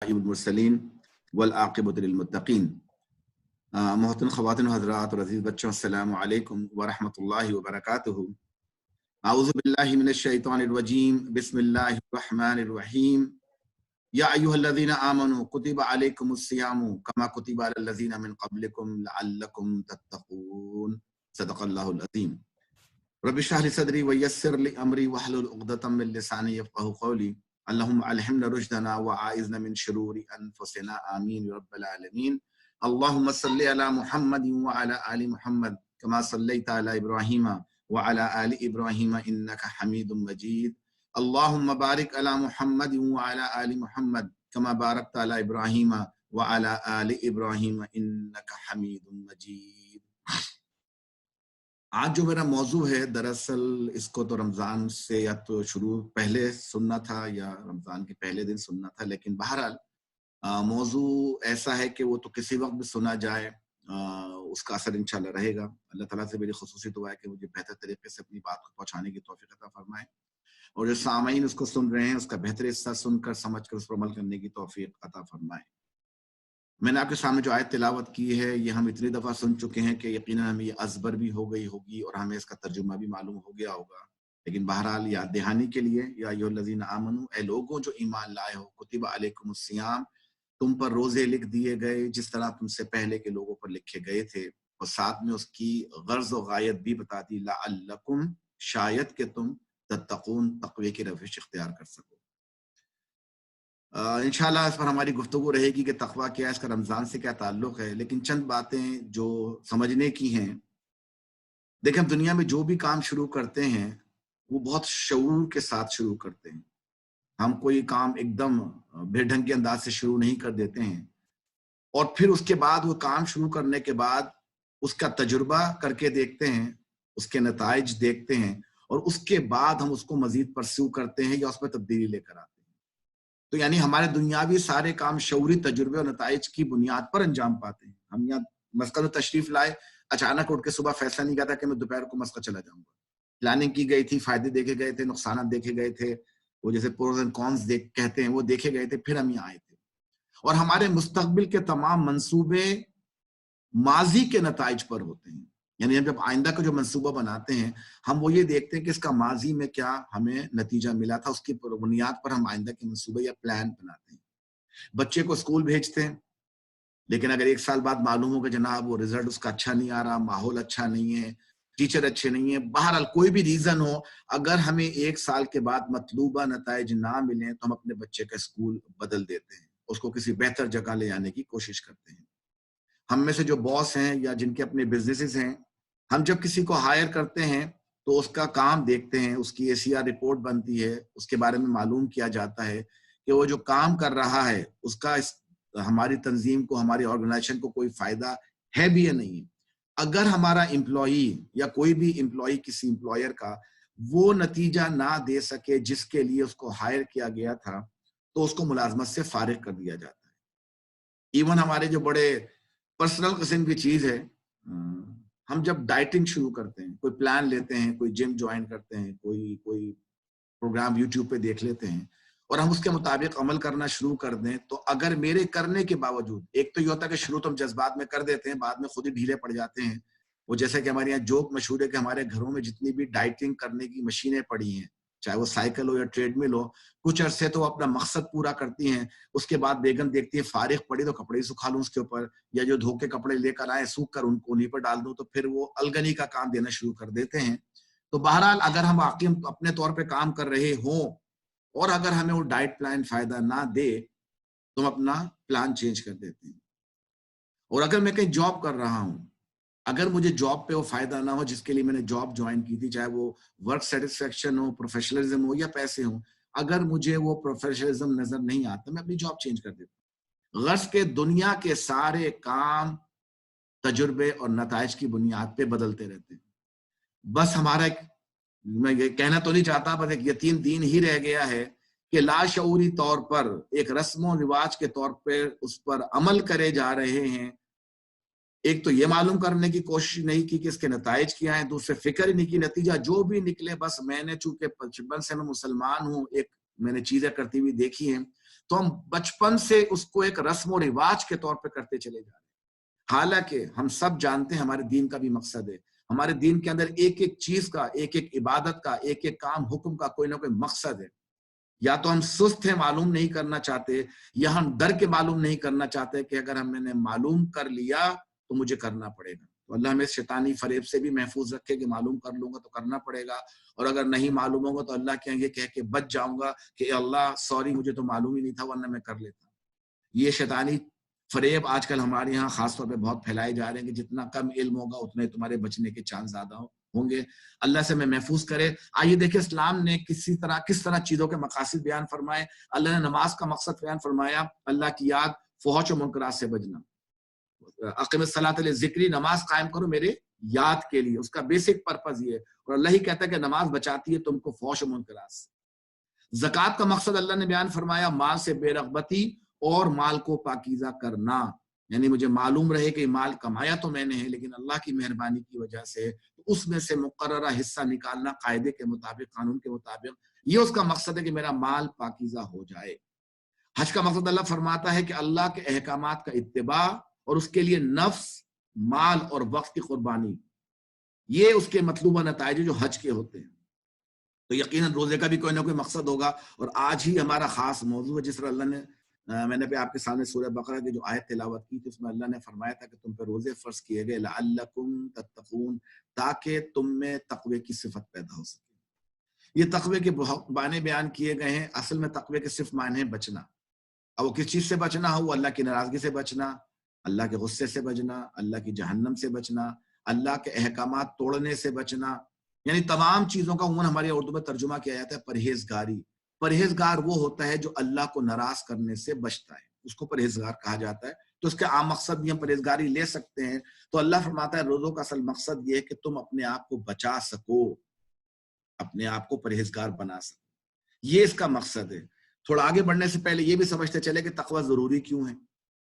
المرسلین والعاقبۃ للمتقین۔ محترم خواتین و حضرات اور عزیز بچوں، السلام علیکم ورحمۃ اللہ وبرکاتہ۔ اعوذ باللہ من الشیطان الرجیم، بسم اللہ الرحمن الرحیم۔ یا ایھا الذین آمنوا کتب علیکم الصیام کما کتب علی الذین من قبلکم لعلکم تتقون۔ صدق اللہ العظیم۔ رب اشرح لی صدری ویسر لی امری واحلل عقدۃ من لسانی یفقهوا قولی۔ اللهم الہمنا رشدنا واعذنا من شرور انفسنا آمین رب العالمین۔ اللهم صل علی محمد وعلى آل محمد كما صلیت علی ابراہیم وعلى آل ابراہیم انک حمید مجید۔ اللهم بارک علی محمد وعلى آل محمد كما بارکت علی ابراہیم وعلى آل ابراہیم انک حمید مجید۔ آج جو میرا موضوع ہے، دراصل اس کو تو رمضان سے یا تو شروع پہلے سننا تھا یا رمضان کے پہلے دن سننا تھا، لیکن بہرحال موضوع ایسا ہے کہ وہ تو کسی وقت بھی سنا جائے، اس کا اثر انشاءاللہ رہے گا۔ اللہ تعالیٰ سے میری خصوصی دعا ہے کہ مجھے بہتر طریقے سے اپنی بات کو پہنچانے کی توفیق عطا فرمائے، اور جو سامعین اس کو سن رہے ہیں اس کا بہتر حصہ سن کر سمجھ کر اس پر عمل کرنے کی توفیق عطا فرمائے۔ میں نے آپ کے سامنے جو آیت تلاوت کی ہے یہ ہم اتنی دفعہ سن چکے ہیں کہ یقیناً ہمیں یہ ازبر بھی ہو گئی ہوگی اور ہمیں اس کا ترجمہ بھی معلوم ہو گیا ہوگا، لیکن بہرحال یاد دہانی کے لیے، یا ایھا الذین آمنوا، اے لوگوں جو ایمان لائے ہو، کتب علیکم الصیام، تم پر روزے لکھ دیے گئے جس طرح تم سے پہلے کے لوگوں پر لکھے گئے تھے، اور ساتھ میں اس کی غرض و غایت بھی بتا دی، لعلکم، شاید کہ تم تتقون، تقوی کی روش اختیار کر سکو۔ انشاءاللہ اس پر ہماری گفتگو رہے گی کہ تقویٰ کیا ہے، اس کا رمضان سے کیا تعلق ہے، لیکن چند باتیں جو سمجھنے کی ہیں۔ دیکھیں، ہم دنیا میں جو بھی کام شروع کرتے ہیں وہ بہت شعور کے ساتھ شروع کرتے ہیں۔ ہم کوئی کام ایک دم بے ڈھنگ کے انداز سے شروع نہیں کر دیتے ہیں، اور پھر اس کے بعد وہ کام شروع کرنے کے بعد اس کا تجربہ کر کے دیکھتے ہیں، اس کے نتائج دیکھتے ہیں، اور اس کے بعد ہم اس کو مزید پرسیو کرتے ہیں یا اس میں تبدیلی لے کر آتے ہیں۔ تو یعنی ہمارے دنیاوی سارے کام شعوری تجربے اور نتائج کی بنیاد پر انجام پاتے ہیں۔ ہم یہاں مسجد میں تشریف لائے، اچانک اٹھ کے صبح فیصلہ نہیں کیا تھا کہ میں دوپہر کو مسجد چلا جاؤں گا، پلاننگ کی گئی تھی، فائدے دیکھے گئے تھے، نقصانات دیکھے گئے تھے، وہ جیسے پروز اینڈ کونز کہتے ہیں وہ دیکھے گئے تھے، پھر ہم یہاں آئے تھے۔ اور ہمارے مستقبل کے تمام منصوبے ماضی کے نتائج پر ہوتے ہیں، یعنی ہم جب آئندہ کا جو منصوبہ بناتے ہیں ہم وہ یہ دیکھتے ہیں کہ اس کا ماضی میں کیا ہمیں نتیجہ ملا تھا، اس کی بنیاد پر ہم آئندہ کے منصوبے یا پلان بناتے ہیں۔ بچے کو اسکول بھیجتے ہیں، لیکن اگر ایک سال بعد معلوم ہو کہ جناب وہ رزلٹ اس کا اچھا نہیں آ رہا، ماحول اچھا نہیں ہے، ٹیچر اچھے نہیں ہیں، بہرحال کوئی بھی ریزن ہو، اگر ہمیں ایک سال کے بعد مطلوبہ نتائج نہ ملیں تو ہم اپنے بچے کا اسکول بدل دیتے ہیں، اس کو کسی بہتر جگہ لے جانے کی کوشش کرتے ہیں۔ ہم میں سے جو باس ہیں یا جن کے اپنے بزنسز ہیں، ہم جب کسی کو ہائر کرتے ہیں تو اس کا کام دیکھتے ہیں، اس کی ACR رپورٹ بنتی ہے، اس کے بارے میں معلوم کیا جاتا ہے کہ وہ جو کام کر رہا ہے اس کا ہماری تنظیم کو، ہماری آرگنائزیشن کو کوئی فائدہ ہے بھی یا نہیں۔ اگر ہمارا امپلائی یا کوئی بھی امپلائی کسی امپلائر کا وہ نتیجہ نہ دے سکے جس کے لیے اس کو ہائر کیا گیا تھا تو اس کو ملازمت سے فارغ کر دیا جاتا ہے۔ ایون ہمارے جو بڑے پرسنل قسم کی چیز ہے، ہم جب ڈائٹنگ شروع کرتے ہیں، کوئی پلان لیتے ہیں، کوئی جم جوائن کرتے ہیں، کوئی پروگرام یوٹیوب پہ دیکھ لیتے ہیں اور ہم اس کے مطابق عمل کرنا شروع کر دیں، تو اگر میرے کرنے کے باوجود، ایک تو یہ ہوتا ہے کہ شروع تو ہم جذبات میں کر دیتے ہیں، بعد میں خود ہی ڈھیلے پڑ جاتے ہیں۔ وہ جیسے کہ ہمارے یہاں جوک مشہور ہے کہ ہمارے گھروں میں جتنی بھی ڈائٹنگ کرنے کی مشینیں پڑی ہیں، چاہے وہ سائیکل ہو یا ٹریڈ مل ہو، کچھ عرصے تو وہ اپنا مقصد پورا کرتی ہیں، اس کے بعد بیگم دیکھتی ہے فارغ پڑی تو کپڑے ہی سکھا لوں اس کے اوپر، یا جو دھو کے کپڑے لے کر آئے سوکھ کر ان کو انہیں پر ڈال دوں، تو پھر وہ الگنی کا کام دینا شروع کر دیتے ہیں۔ تو بہرحال اگر ہم واقعی اپنے طور پہ کام کر رہے ہوں اور اگر ہمیں وہ ڈائٹ پلان فائدہ نہ دے تو ہم اپنا پلان چینج کر دیتے ہیں۔ اور اگر میں کہیں جاب کر رہا ہوں، اگر مجھے جاب پہ وہ فائدہ نہ ہو جس کے لیے میں نے جاب جوائن کی تھی، چاہے وہ ورک سیٹسفیکشن ہو، پروفیشنلزم ہو یا پیسے ہوں، اگر مجھے وہ پروفیشنلزم نظر نہیں آتا میں اپنی جاب چینج کر دیتا ہوں۔ غرض کے دنیا کے سارے کام تجربے اور نتائج کی بنیاد پہ بدلتے رہتے ہیں۔ بس ہمارا میں یہ کہنا تو نہیں چاہتا، بس ایک یتیم دین ہی رہ گیا ہے کہ لاشعوری طور پر ایک رسم و رواج کے طور پہ اس پر عمل کرے جا رہے ہیں۔ ایک تو یہ معلوم کرنے کی کوشش نہیں کی کہ اس کے نتائج کیا ہیں، دوسرے فکر ہی نہیں کی نتیجہ جو بھی نکلے، بس میں نے چونکہ بچپن سے میں مسلمان ہوں، ایک میں نے چیزیں کرتی ہوئی دیکھی ہیں، تو ہم بچپن سے اس کو ایک رسم و رواج کے طور پہ کرتے چلے جا رہے ہیں، حالانکہ ہم سب جانتے ہیں ہمارے دین کا بھی مقصد ہے، ہمارے دین کے اندر ایک ایک چیز کا، ایک ایک عبادت کا، ایک ایک کام حکم کا کوئی نہ کوئی مقصد ہے۔ یا تو ہم سست ہیں، معلوم نہیں کرنا چاہتے، یا ہم ڈر کے معلوم نہیں کرنا چاہتے کہ اگر ہم نے معلوم کر لیا تو مجھے کرنا پڑے گا۔ تو اللہ ہمیں شیطانی فریب سے بھی محفوظ رکھے کہ معلوم کر لوں گا تو کرنا پڑے گا، اور اگر نہیں معلوم ہوگا تو اللہ کے یہ کہہ کے بچ جاؤں گا کہ اے اللہ سوری، مجھے تو معلوم ہی نہیں تھا ورنہ میں کر لیتا۔ یہ شیطانی فریب آج کل ہمارے یہاں خاص طور پہ بہت پھیلائے جا رہے ہیں کہ جتنا کم علم ہوگا اتنے تمہارے بچنے کے چانس زیادہ ہوں گے۔ اللہ سے میں محفوظ کرے۔ آئیے دیکھیں اسلام نے کس طرح چیزوں کے مقاصد بیان فرمائے۔ اللہ نے نماز کا مقصد بیان فرمایا، اللہ کی یاد، فحش و منکرات سے بچنا۔ اقیم الصلاۃ لذکری، نماز قائم کرو میرے یاد کے لیے، اس کا بیسک پرپز یہ ہے، اور اللہ ہی کہتا ہے کہ نماز بچاتی ہے تم کو فحش و منکرات سے۔ زکوٰۃ کا مقصد اللہ نے بیان فرمایا، مال سے بے رغبتی اور مال کو پاکیزہ کرنا، یعنی مجھے معلوم رہے کہ مال کمایا تو میں نے ہے لیکن اللہ کی مہربانی کی وجہ سے اس میں سے مقررہ حصہ نکالنا قاعدے کے مطابق، قانون کے مطابق، یہ اس کا مقصد ہے کہ میرا مال پاکیزہ ہو جائے۔ حج کا مقصد اللہ فرماتا ہے کہ اللہ کے احکامات کا اتباع اور اس کے لیے نفس، مال اور وقت کی قربانی، یہ اس کے مطلوبہ نتائج جو حج کے ہوتے ہیں۔ تو یقیناً روزے کا بھی کوئی نہ کوئی مقصد ہوگا، اور آج ہی ہمارا خاص موضوع ہے۔ جس طرح اللہ نے، میں نے آپ کے سامنے سورہ بقرہ کی جو آیت تلاوت کی تھی اس میں اللہ نے فرمایا تھا کہ تم پہ روزے فرض کیے گئے لعلکم تتقون، تاکہ تم میں تقوی کی صفت پیدا ہو سکے۔ یہ تقوی کے معنی بیان کیے گئے ہیں، اصل میں تقوی کے صرف معنی ہے بچنا۔ اب وہ کس چیز سے بچنا ہو؟ اللہ کی ناراضگی سے بچنا، اللہ کے غصے سے بچنا، اللہ کی جہنم سے بچنا، اللہ کے احکامات توڑنے سے بچنا، یعنی تمام چیزوں کا عموماً ہماری اردو میں ترجمہ کیا جاتا ہے پرہیزگاری۔ پرہیزگار وہ ہوتا ہے جو اللہ کو ناراض کرنے سے بچتا ہے، اس کو پرہیزگار کہا جاتا ہے۔ تو اس کے عام مقصد بھی ہم پرہیزگاری لے سکتے ہیں۔ تو اللہ فرماتا ہے روزوں کا اصل مقصد یہ ہے کہ تم اپنے آپ کو بچا سکو، اپنے آپ کو پرہیزگار بنا سکو، یہ اس کا مقصد ہے۔ تھوڑا آگے بڑھنے سے پہلے یہ بھی سمجھتے چلے کہ تقوی ضروری کیوں ہے۔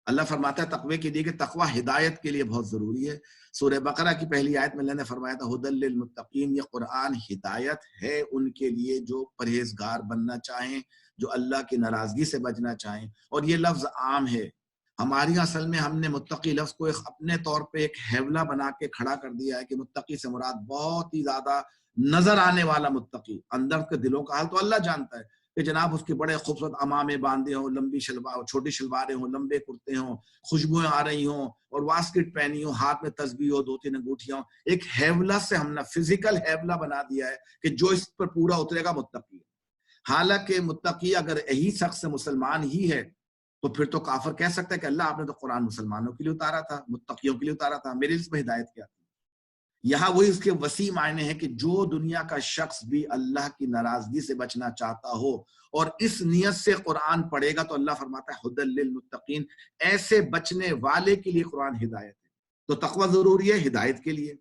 اللہ فرماتا ہے تقوی کے لیے کہ تقوی ہدایت کے لیے بہت ضروری ہے۔ سورہ بقرہ کی پہلی آیت میں اللہ نے فرمایا تھا ھدی للمتقین، یہ قرآن ہدایت ہے ان کے لیے جو پرہیزگار بننا چاہیں، جو اللہ کی ناراضگی سے بچنا چاہیں۔ اور یہ لفظ عام ہے ہماری، اصل میں ہم نے متقی لفظ کو اپنے طور پہ ایک حیولہ بنا کے کھڑا کر دیا ہے کہ متقی سے مراد بہت ہی زیادہ نظر آنے والا متقی، اندر کے دلوں کا حال تو اللہ جانتا ہے کہ جناب اس کے بڑے خوبصورت امامے باندھے ہوں، لمبی شلوار، چھوٹی شلواریں ہوں، لمبے کرتے ہوں، خوشبوئیں آ رہی ہوں، اور واسکٹ پہنی ہوں، ہاتھ میں تسبیح ہو، 2-3 انگوٹھیاں ہوں۔ ایک حیولہ سے ہم نے فزیکل حیولہ بنا دیا ہے کہ جو اس پر پورا اترے گا متقی ہے۔ حالانکہ متقی اگر یہی شخص مسلمان ہی ہے تو پھر تو کافر کہہ سکتا ہے کہ اللہ آپ نے تو قرآن مسلمانوں کے لیے اتارا تھا، متقیوں کے لیے اتارا تھا، میرے اس میں ہدایت کیا تھی۔ یہاں وہی اس کے وسیع معنی ہے کہ جو دنیا کا شخص بھی اللہ کی ناراضگی سے بچنا چاہتا ہو اور اس نیت سے قرآن پڑھے گا تو اللہ فرماتا ہے ھدی للمتقین، ایسے بچنے والے کے لیے قرآن ہدایت ہے۔ تو تقوی ضروری ہے ہدایت کے لیے،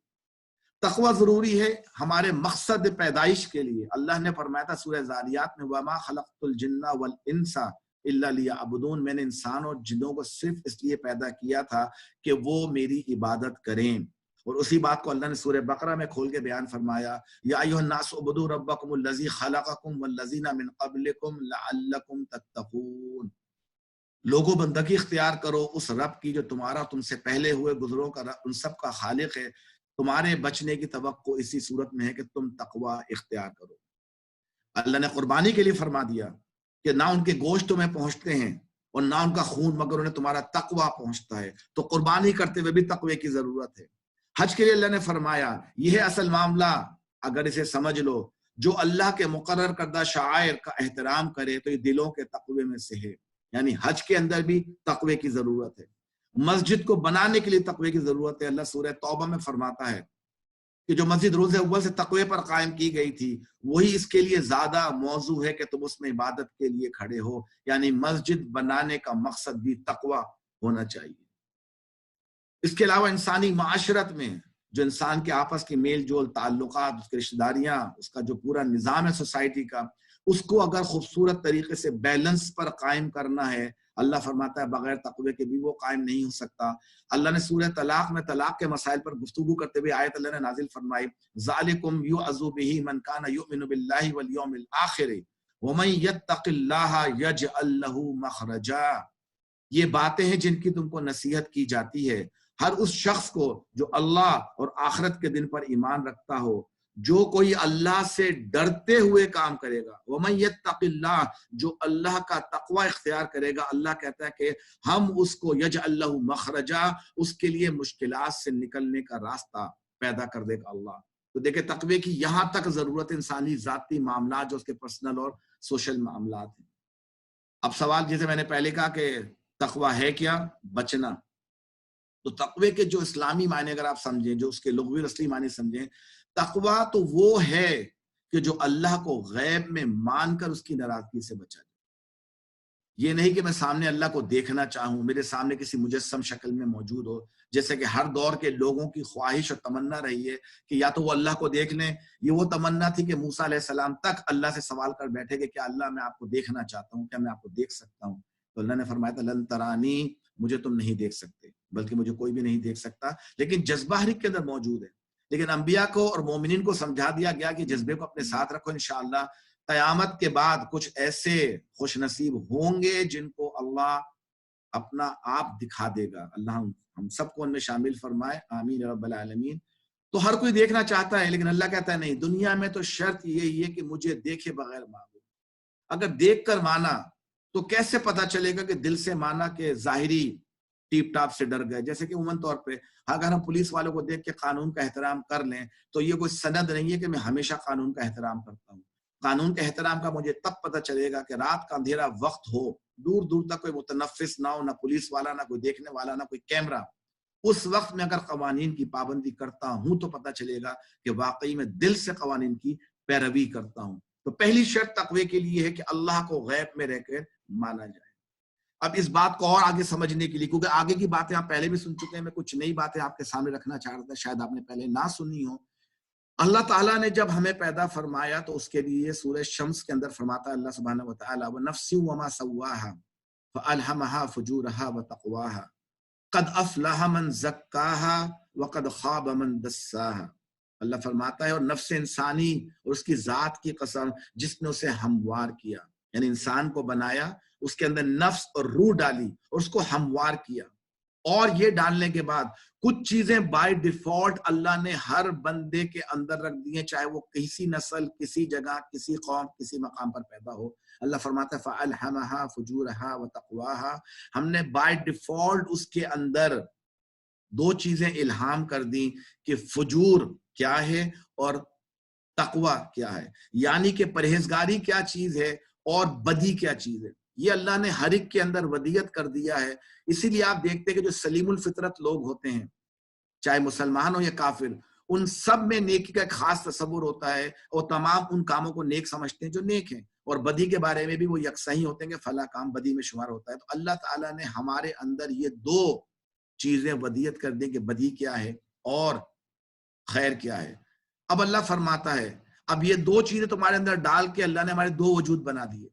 تقوی ضروری ہے ہمارے مقصد پیدائش کے لیے۔ اللہ نے فرمایا تھا سورہ ذاریات میں وَمَا خَلَقْتُ الْجِنَّ وَالْإِنسَ إِلَّا لِيَعْبُدُونَ، میں نے انسان اور جنوں کو صرف اس لیے پیدا کیا تھا کہ وہ میری عبادت کریں۔ اور اسی بات کو اللہ نے سورہ بقرہ میں کھول کے بیان فرمایا، یا ایھا الناس اعبدوا ربکم الذی خلقکم والذین من قبلکم لعلکم تتقون، لوگوں بندگی اختیار کرو اس رب کی جو تمہارا تم سے پہلے ہوئے گزروں کا ان سب کا خالق ہے، تمہارے بچنے کی توقع اسی صورت میں ہے کہ تم تقوی اختیار کرو۔ اللہ نے قربانی کے لیے فرما دیا کہ نہ ان کے گوشت تمہیں پہنچتے ہیں اور نہ ان کا خون، مگر انہیں تمہارا تقوی پہنچتا ہے۔ تو قربانی کرتے ہوئے بھی تقوی کی ضرورت ہے۔ حج کے لیے اللہ نے فرمایا یہ ہے اصل معاملہ، اگر اسے سمجھ لو، جو اللہ کے مقرر کردہ شعائر کا احترام کرے تو یہ دلوں کے تقوی میں سے ہے۔ یعنی حج کے اندر بھی تقوی کی ضرورت ہے، مسجد کو بنانے کے لیے تقوی کی ضرورت ہے۔ اللہ سورہ توبہ میں فرماتا ہے کہ جو مسجد روز اول سے تقوی پر قائم کی گئی تھی وہی اس کے لیے زیادہ موضوع ہے کہ تم اس میں عبادت کے لیے کھڑے ہو، یعنی مسجد بنانے کا مقصد بھی تقوی ہونا چاہیے۔ اس کے علاوہ انسانی معاشرت میں جو انسان کے آپس کی میل جول، تعلقات، اس کی رشتہ داریاں، اس کا جو پورا نظام ہے سوسائٹی کا، اس کو اگر خوبصورت طریقے سے بیلنس پر قائم کرنا ہے، اللہ فرماتا ہے بغیر تقوی کے بھی وہ قائم نہیں ہو سکتا۔ اللہ نے سورہ طلاق میں طلاق کے مسائل پر گفتگو کرتے ہوئے آیت اللہ نے نازل فرمائی، ذالکم یوعظ بہ من کان یؤمن باللہ والیوم الآخر، وَمَن يَتَّقِ اللَّهَ يَجْعَل لَّهُ مَخْرَجًا، یہ باتیں ہیں جن کی تم کو نصیحت کی جاتی ہے ہر اس شخص کو جو اللہ اور آخرت کے دن پر ایمان رکھتا ہو، جو کوئی اللہ سے ڈرتے ہوئے کام کرے گا۔ وَمَن يَتَّقِ اللَّهَ، جو اللہ کا تقوی اختیار کرے گا، اللہ کہتا ہے کہ ہم اس کو یجعل لہ مخرجا، اس کے لیے مشکلات سے نکلنے کا راستہ پیدا کر دے گا اللہ۔ تو دیکھیں تقوی کی یہاں تک ضرورت انسانی ذاتی معاملات جو اس کے پرسنل اور سوشل معاملات ہیں۔ اب سوال جیسے میں نے پہلے کہا کہ تقوی ہے کیا؟ بچنا۔ تو تقوی کے جو اسلامی معنی اگر آپ سمجھیں، جو اس کے لغوی اصلی معنی سمجھیں، تقوی تو وہ ہے کہ جو اللہ کو غیب میں مان کر اس کی ناراضگی سے بچا جائے۔ یہ نہیں کہ میں سامنے اللہ کو دیکھنا چاہوں، میرے سامنے کسی مجسم شکل میں موجود ہو، جیسے کہ ہر دور کے لوگوں کی خواہش اور تمنا رہی ہے کہ یا تو وہ اللہ کو دیکھ لیں۔ یہ وہ تمنا تھی کہ موسیٰ علیہ السلام تک اللہ سے سوال کر بیٹھے کہ کیا اللہ میں آپ کو دیکھنا چاہتا ہوں، کیا میں آپ کو دیکھ سکتا ہوں؟ تو اللہ نے فرمایا تھا لن ترانی، مجھے تم نہیں دیکھ سکتے، بلکہ مجھے کوئی بھی نہیں دیکھ سکتا، لیکن جذبہ ہر ایک کے اندر موجود ہے۔ لیکن انبیاء کو اور مومنین کو سمجھا دیا گیا کہ جذبے کو اپنے ساتھ رکھو، انشاءاللہ قیامت کے بعد کچھ ایسے خوش نصیب ہوں گے جن کو اللہ اپنا آپ دکھا دے گا۔ اللہ ہم سب کو ان میں شامل فرمائے، آمین رب العالمین۔ تو ہر کوئی دیکھنا چاہتا ہے، لیکن اللہ کہتا ہے نہیں، دنیا میں تو شرط یہی ہے کہ مجھے دیکھے بغیر مانگو۔ اگر دیکھ کر مانا تو کیسے پتا چلے گا کہ دل سے مانا کہ ظاہری ٹیپ ٹاپ سے ڈر گئے؟ جیسے کہ عموماً طور پہ اگر ہم پولیس والوں کو دیکھ کے قانون کا احترام کر لیں تو یہ کوئی سند نہیں ہے کہ میں ہمیشہ قانون کا احترام کرتا ہوں۔ قانون کے احترام کا مجھے تب پتہ چلے گا کہ رات کا اندھیرا وقت ہو، دور دور تک کوئی متنفس نہ ہو، نہ پولیس والا، نہ کوئی دیکھنے والا، نہ کوئی کیمرہ۔ اس وقت میں اگر قوانین کی پابندی کرتا ہوں تو پتہ چلے گا کہ واقعی میں دل سے قوانین کی پیروی کرتا ہوں۔ تو پہلی شرط تقوی کے لیے ہے کہ اللہ کو غیب میں رہ کر مانا جائے۔ اب اس بات کو اور آگے سمجھنے کے لیے، کیونکہ آگے کی باتیں آپ پہلے بھی سن چکے ہیں، میں کچھ نئی باتیں آپ کے سامنے رکھنا چاہ رہا تھا، شاید آپ نے پہلے نہ سنی ہو۔ اللہ تعالیٰ نے جب ہمیں پیدا فرمایا تو اس کے لیے سورہ شمس کے اندر فرماتا ہے اللہ سبحانہ وتعالیٰ وَنَفْسٍ وَمَا سَوَّاهَا فَأَلْهَمَهَا فُجُورَهَا وَتَقْوَاهَا قَدْ أَفْلَحَ مَنْ زَكَّاهَا وَقَدْ خَابَ مَنْ دَسَّاهَا۔ اللہ فرماتا ہے اور نفس انسانی اور اس کی ذات کی قسم جس نے اسے ہموار کیا، یعنی انسان کو بنایا، اس کے اندر نفس اور روح ڈالی اور اس کو ہموار کیا، اور یہ ڈالنے کے بعد کچھ چیزیں بائی ڈیفالٹ اللہ نے ہر بندے کے اندر رکھ دی ہیں، چاہے وہ کسی نسل، کسی جگہ، کسی قوم، کسی مقام پر پیدا ہو۔ اللہ فرماتا ہے فَأَلْهَمَهَا فُجُورَهَا وَتَقْوَاهَا، ہم نے بائی ڈیفالٹ اس کے اندر دو چیزیں الہام کر دیں کہ فجور کیا ہے اور تقوی کیا ہے، یعنی کہ پرہیزگاری کیا چیز ہے اور بدی کیا چیز ہے۔ یہ اللہ نے ہر ایک کے اندر ودیت کر دیا ہے۔ اسی لیے آپ دیکھتے ہیں کہ جو سلیم الفطرت لوگ ہوتے ہیں، چاہے مسلمان ہو یا کافر، ان سب میں نیکی کا ایک خاص تصور ہوتا ہے اور تمام ان کاموں کو نیک سمجھتے ہیں جو نیک ہیں، اور بدی کے بارے میں بھی وہ یکساں ہی ہوتے ہیں کہ فلاں کام بدی میں شمار ہوتا ہے۔ تو اللہ تعالیٰ نے ہمارے اندر یہ دو چیزیں ودیت کر دیں کہ بدی کیا ہے اور خیر کیا ہے۔ اب اللہ فرماتا ہے اب یہ دو چیزیں تمہارے اندر ڈال کے اللہ نے ہمارے دو وجود بنا دیے،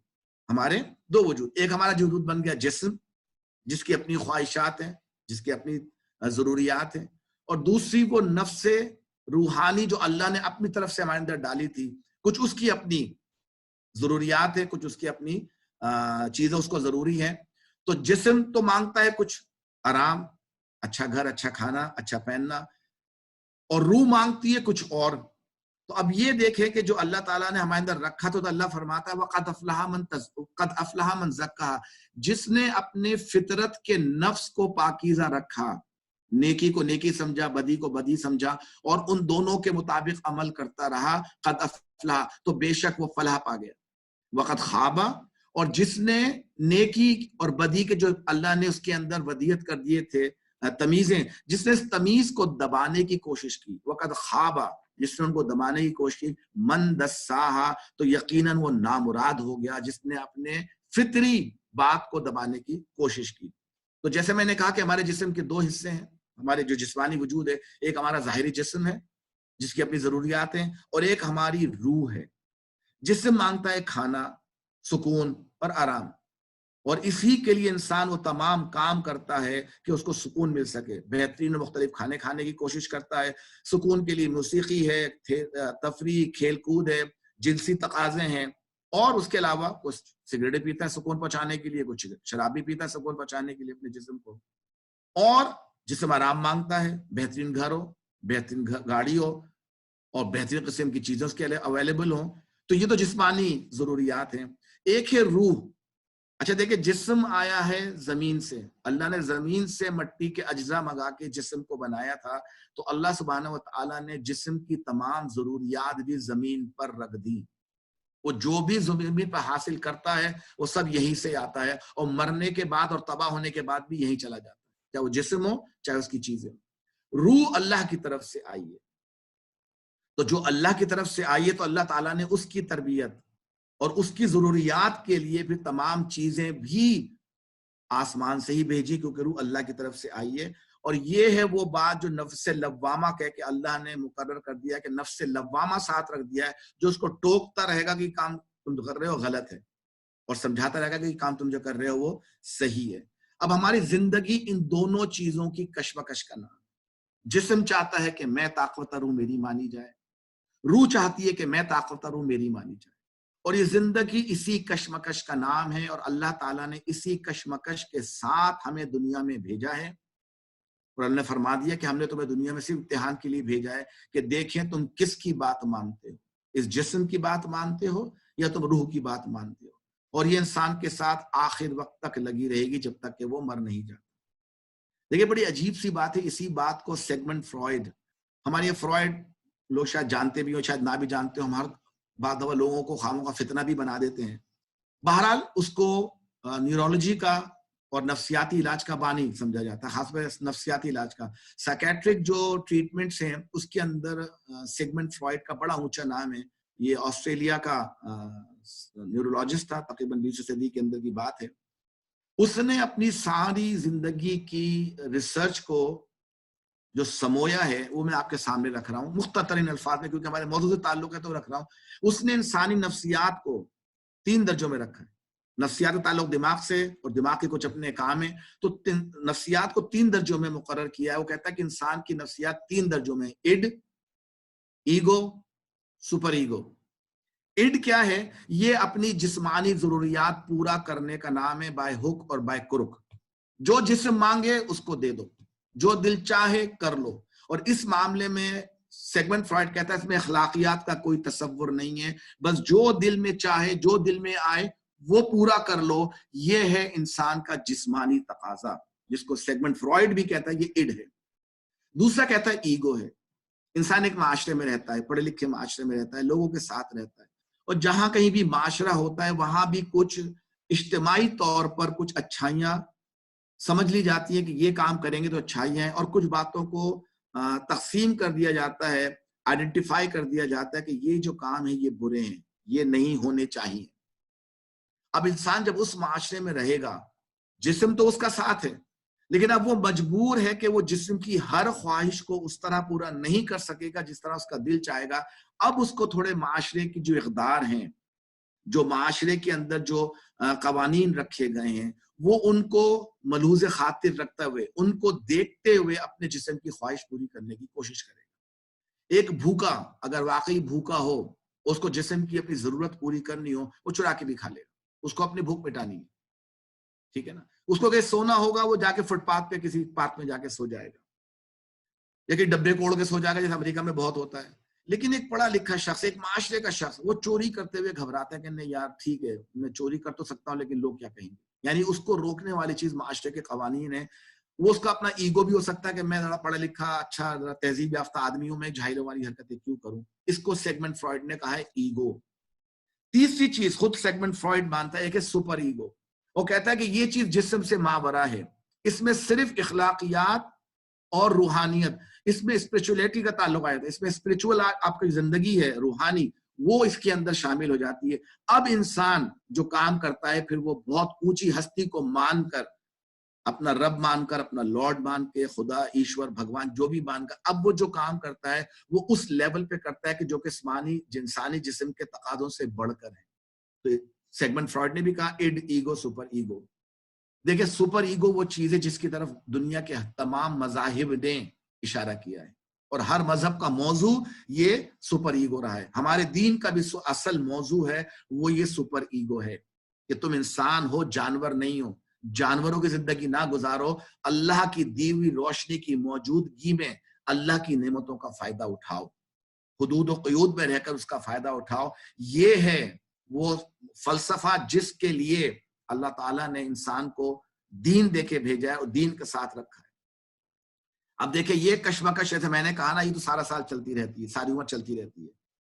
ہمارے دو وجود۔ ایک ہمارا وجود بن گیا جسم، جس کی اپنی خواہشات ہیں، جس کی اپنی ضروریات ہیں، اور دوسری وہ نفس روحانی جو اللہ نے اپنی طرف سے ہمارے اندر ڈالی تھی، کچھ اس کی اپنی ضروریات ہیں، کچھ اس کی اپنی چیزیں اس کو ضروری ہیں۔ تو جسم تو مانگتا ہے کچھ آرام، اچھا گھر، اچھا کھانا، اچھا پہننا، اور روح مانگتی ہے کچھ اور۔ تو اب یہ دیکھیں کہ جو اللہ تعالیٰ نے ہمارے اندر رکھا تو اللہ فرماتا ہے وَقَدْ أَفْلَحَ مَنْ زَكَّاهَا، جس نے اپنے فطرت کے نفس کو پاکیزہ رکھا، نیکی کو نیکی سمجھا، بدی کو بدی سمجھا، اور ان دونوں کے مطابق عمل کرتا رہا، قد افلح، تو بے شک وہ فلاح پا گیا۔ وقت خوابہ، اور جس نے نیکی اور بدی کے جو اللہ نے اس کے اندر ودیت کر دیے تھے تمیزیں، جس نے اس تمیز کو دبانے کی کوشش کی، وقت خوابہ، جس نے ان کو دبانے کی کوشش کی، من دساہا، تو یقیناً وہ نامراد ہو گیا جس نے اپنے فطری بات کو دبانے کی کوشش کی۔ تو جیسے میں نے کہا کہ ہمارے جسم کے دو حصے ہیں، ہمارے جو جسمانی وجود ہے، ایک ہمارا ظاہری جسم ہے جس کی اپنی ضروریات ہیں، اور ایک ہماری روح ہے۔ جسم مانگتا ہے کھانا، سکون اور آرام، اور اسی کے لیے انسان وہ تمام کام کرتا ہے کہ اس کو سکون مل سکے، بہترین مختلف کھانے کھانے کی کوشش کرتا ہے، سکون کے لیے موسیقی ہے، تفریح، کھیل کود ہے، جنسی تقاضے ہیں، اور اس کے علاوہ کچھ سگریٹ پیتا ہے سکون پہنچانے کے لیے, کچھ شراب بھی پیتا ہے سکون پہنچانے کے لیے اپنے جسم کو, اور جسم آرام مانگتا ہے, بہترین گھر ہو, بہترین گاڑی ہو, اور بہترین قسم کی چیزیں اس کے لیے اویلیبل ہوں. تو یہ تو جسمانی ضروریات ہیں. ایک ہے روح. اچھا دیکھیں, جسم آیا ہے زمین سے, اللہ نے زمین سے مٹی کے اجزاء منگا کے جسم کو بنایا تھا, تو اللہ سبحانہ و تعالیٰ نے جسم کی تمام ضروریات بھی زمین پر رکھ دی. وہ جو بھی زمین پر حاصل کرتا ہے وہ سب یہی سے آتا ہے, اور مرنے کے بعد اور تباہ ہونے کے بعد بھی یہی چلا جاتا ہے, چاہے وہ جسم ہو چاہے اس کی چیزیں. روح اللہ کی طرف سے آئی ہے, تو جو اللہ کی طرف سے آئی ہے تو اللہ تعالیٰ نے اس کی تربیت اور اس کی ضروریات کے لیے بھی تمام چیزیں بھی آسمان سے ہی بھیجی, کیونکہ روح اللہ کی طرف سے آئی ہے. اور یہ ہے وہ بات جو نفس لوامہ کہہ کے اللہ نے مقرر کر دیا کہ نفس لوامہ ساتھ رکھ دیا ہے, جو اس کو ٹوکتا رہے گا کہ کام تم کر رہے ہو غلط ہے, اور سمجھاتا رہے گا کہ کام تم جو کر رہے ہو وہ صحیح ہے. اب ہماری زندگی ان دونوں چیزوں کی کشمکش کا نام. جسم چاہتا ہے کہ میں طاقتور ہوں, میری مانی جائے. روح چاہتی ہے کہ میں طاقتور ہوں, میری مانی جائے. اور یہ زندگی اسی کشمکش کا نام ہے, اور اللہ تعالیٰ نے اسی کشمکش کے ساتھ ہمیں دنیا میں بھیجا ہے. اور اللہ نے فرما دیا کہ ہم نے تمہیں دنیا میں صرف امتحان کے لیے بھیجا ہے کہ دیکھیں تم کس کی بات مانتے ہو, اس جسم کی بات مانتے ہو یا تم روح کی بات مانتے ہو. اور یہ انسان کے ساتھ آخر وقت تک لگی رہے گی جب تک کہ وہ مر نہیں جاتا. دیکھیں بڑی عجیب سی بات ہے, اسی بات کو سیگمنٹ فرائڈ, ہمارے یہ فرائڈ لوگ شاید جانتے بھی ہو شاید نہ بھی جانتے ہو, ہم ہر بعد دفعہ لوگوں کو خاموں کا فتنہ بھی بنا دیتے ہیں. بہرحال اس کو نیورولوجی کا اور نفسیاتی علاج کا بانی سمجھا جاتا ہے, خاص طور پر نفسیاتی علاج کا. سائیکیٹرک جو ٹریٹمنٹس ہیں اس کے اندر سیگمنٹ فرائڈ کا بڑا اونچا نام ہے. یہ آسٹریلیا کا نیورولوجسٹ تھا, تقریباً 20 صدی کے اندر کی بات ہے. اس نے اپنی ساری زندگی کی ریسرچ کو جو سمویا ہے وہ میں آپ کے سامنے رکھ رہا ہوں مختصر الفاظ میں, کیونکہ ہمارے موضوع سے تعلق ہے تو رکھ رہا ہوں. اس نے انسانی نفسیات کو 3 درجوں میں رکھا ہے. نفسیات کا تعلق دماغ سے, اور دماغ کے کچھ اپنے کام ہیں, تو نفسیات کو 3 درجوں میں مقرر کیا ہے. وہ کہتا ہے کہ انسان کی نفسیات 3 درجوں میں, اڈ, ایگو, سپر ایگو. اڈ کیا ہے؟ یہ اپنی جسمانی ضروریات پورا کرنے کا نام ہے, بائی ہک اور بائی کرک. جو جسم مانگے اس کو دے دو, جو دل چاہے کر لو. اور اس معاملے میں سیگمنٹ فرائڈ کہتا ہے اس میں اخلاقیات کا کوئی تصور نہیں ہے, بس جو دل میں چاہے جو دل میں آئے وہ پورا کر لو. یہ ہے انسان کا جسمانی تقاضا, جس کو سیگمنٹ فرائڈ بھی کہتا ہے, یہ اڈ ہے. دوسرا کہتا ہے ایگو ہے. انسان ایک معاشرے میں رہتا ہے, پڑھے لکھے معاشرے میں رہتا ہے, لوگوں کے ساتھ رہتا ہے, اور جہاں کہیں بھی معاشرہ ہوتا ہے وہاں بھی کچھ اجتماعی طور پر کچھ اچھائیاں سمجھ لی جاتی ہیں کہ یہ کام کریں گے تو اچھائیاں ہیں, اور کچھ باتوں کو تقسیم کر دیا جاتا ہے, آئیڈینٹیفائی کر دیا جاتا ہے کہ یہ جو کام ہے یہ برے ہیں, یہ نہیں ہونے چاہیے. اب انسان جب اس معاشرے میں رہے گا, جسم تو اس کا ساتھ ہے, لیکن اب وہ مجبور ہے کہ وہ جسم کی ہر خواہش کو اس طرح پورا نہیں کر سکے گا جس طرح اس کا دل چاہے گا. اب اس کو تھوڑے معاشرے کی جو اقدار ہیں, جو معاشرے کے اندر جو قوانین رکھے گئے ہیں, وہ ان کو ملحوظ خاطر رکھتے ہوئے, ان کو دیکھتے ہوئے اپنے جسم کی خواہش پوری کرنے کی کوشش کرے گا. ایک بھوکا اگر واقعی بھوکا ہو, اس کو جسم کی اپنی ضرورت پوری کرنی ہو, وہ چرا کے بھی کھا لے گا, اس کو اپنی بھوک مٹانی ہے, ٹھیک ہے نا. اس کو کہ سونا ہوگا, وہ جا کے فٹ پاتھ پہ کسی پارک میں جا کے سو جائے گا, یا کہ ڈبے کوڑ کے سو جائے گا, جیسے امریکہ میں بہت ہوتا ہے. لیکن ایک پڑھا لکھا شخص, ایک معاشرے کا شخص, وہ چوری کرتے ہوئے گھبراتا ہے کہ نہیں یار ٹھیک ہے میں چوری کر تو سکتا ہوں لیکن لوگ کیا کہیں گے. یعنی اس کو روکنے والی چیز معاشرے کے قوانین ہیں. وہ اس کا اپنا ایگو بھی ہو سکتا ہے کہ میں ذرا پڑھا لکھا اچھا ذرا تہذیب یافتہ آدمی ہوں, میں جاہلوں والی حرکتیں کیوں کروں. اس کو سیگمنٹ فرائڈ نے کہا ہے ایگو. تیسری چیز خود سیگمنٹ فرائڈ مانتا ہے کہ سپر ایگو. وہ کہتا ہے کہ یہ چیز جسم سے ماورا ہے, اس میں صرف اخلاقیات اور روحانیت, اس میں اسپرچولیٹی کا تعلق آیا تھا, اس میں اسپرچول آپ کی زندگی ہے روحانی, وہ اس کے اندر شامل ہو جاتی ہے. اب انسان جو کام کرتا ہے پھر وہ بہت اونچی ہستی کو مان کر, اپنا رب مان کر, اپنا لارڈ مان کے, خدا ایشور بھگوان جو بھی مان کر, اب وہ جو کام کرتا ہے وہ اس لیول پہ کرتا ہے کہ جو کہ انسانی جسم کے تقاضوں سے بڑھ کر ہے. تو سیگمنٹ فرائڈ نے بھی کہا اڈ, ایگو, سپر ایگو. دیکھیں سپر ایگو وہ چیز ہے جس کی طرف دنیا کے تمام مذاہب نے اشارہ کیا ہے, اور ہر مذہب کا موضوع یہ سپر ایگو رہا ہے. ہمارے دین کا بھی اصل موضوع ہے وہ یہ سپر ایگو ہے کہ تم انسان ہو، جانور نہیں ہو. جانوروں کی زندگی نہ گزارو، اللہ کی دی ہوئی روشنی کی موجودگی میں اللہ کی نعمتوں کا فائدہ اٹھاؤ، حدود و قیود میں رہ کر اس کا فائدہ اٹھاؤ. یہ ہے وہ فلسفہ جس کے لیے اللہ تعالیٰ نے انسان کو دین دے کے بھیجا ہے اور دین کے ساتھ رکھا ہے. اب دیکھیں یہ کشمکش ہے، میں نے کہا نا یہ تو سارا سال چلتی رہتی ہے، ساری عمر چلتی رہتی ہے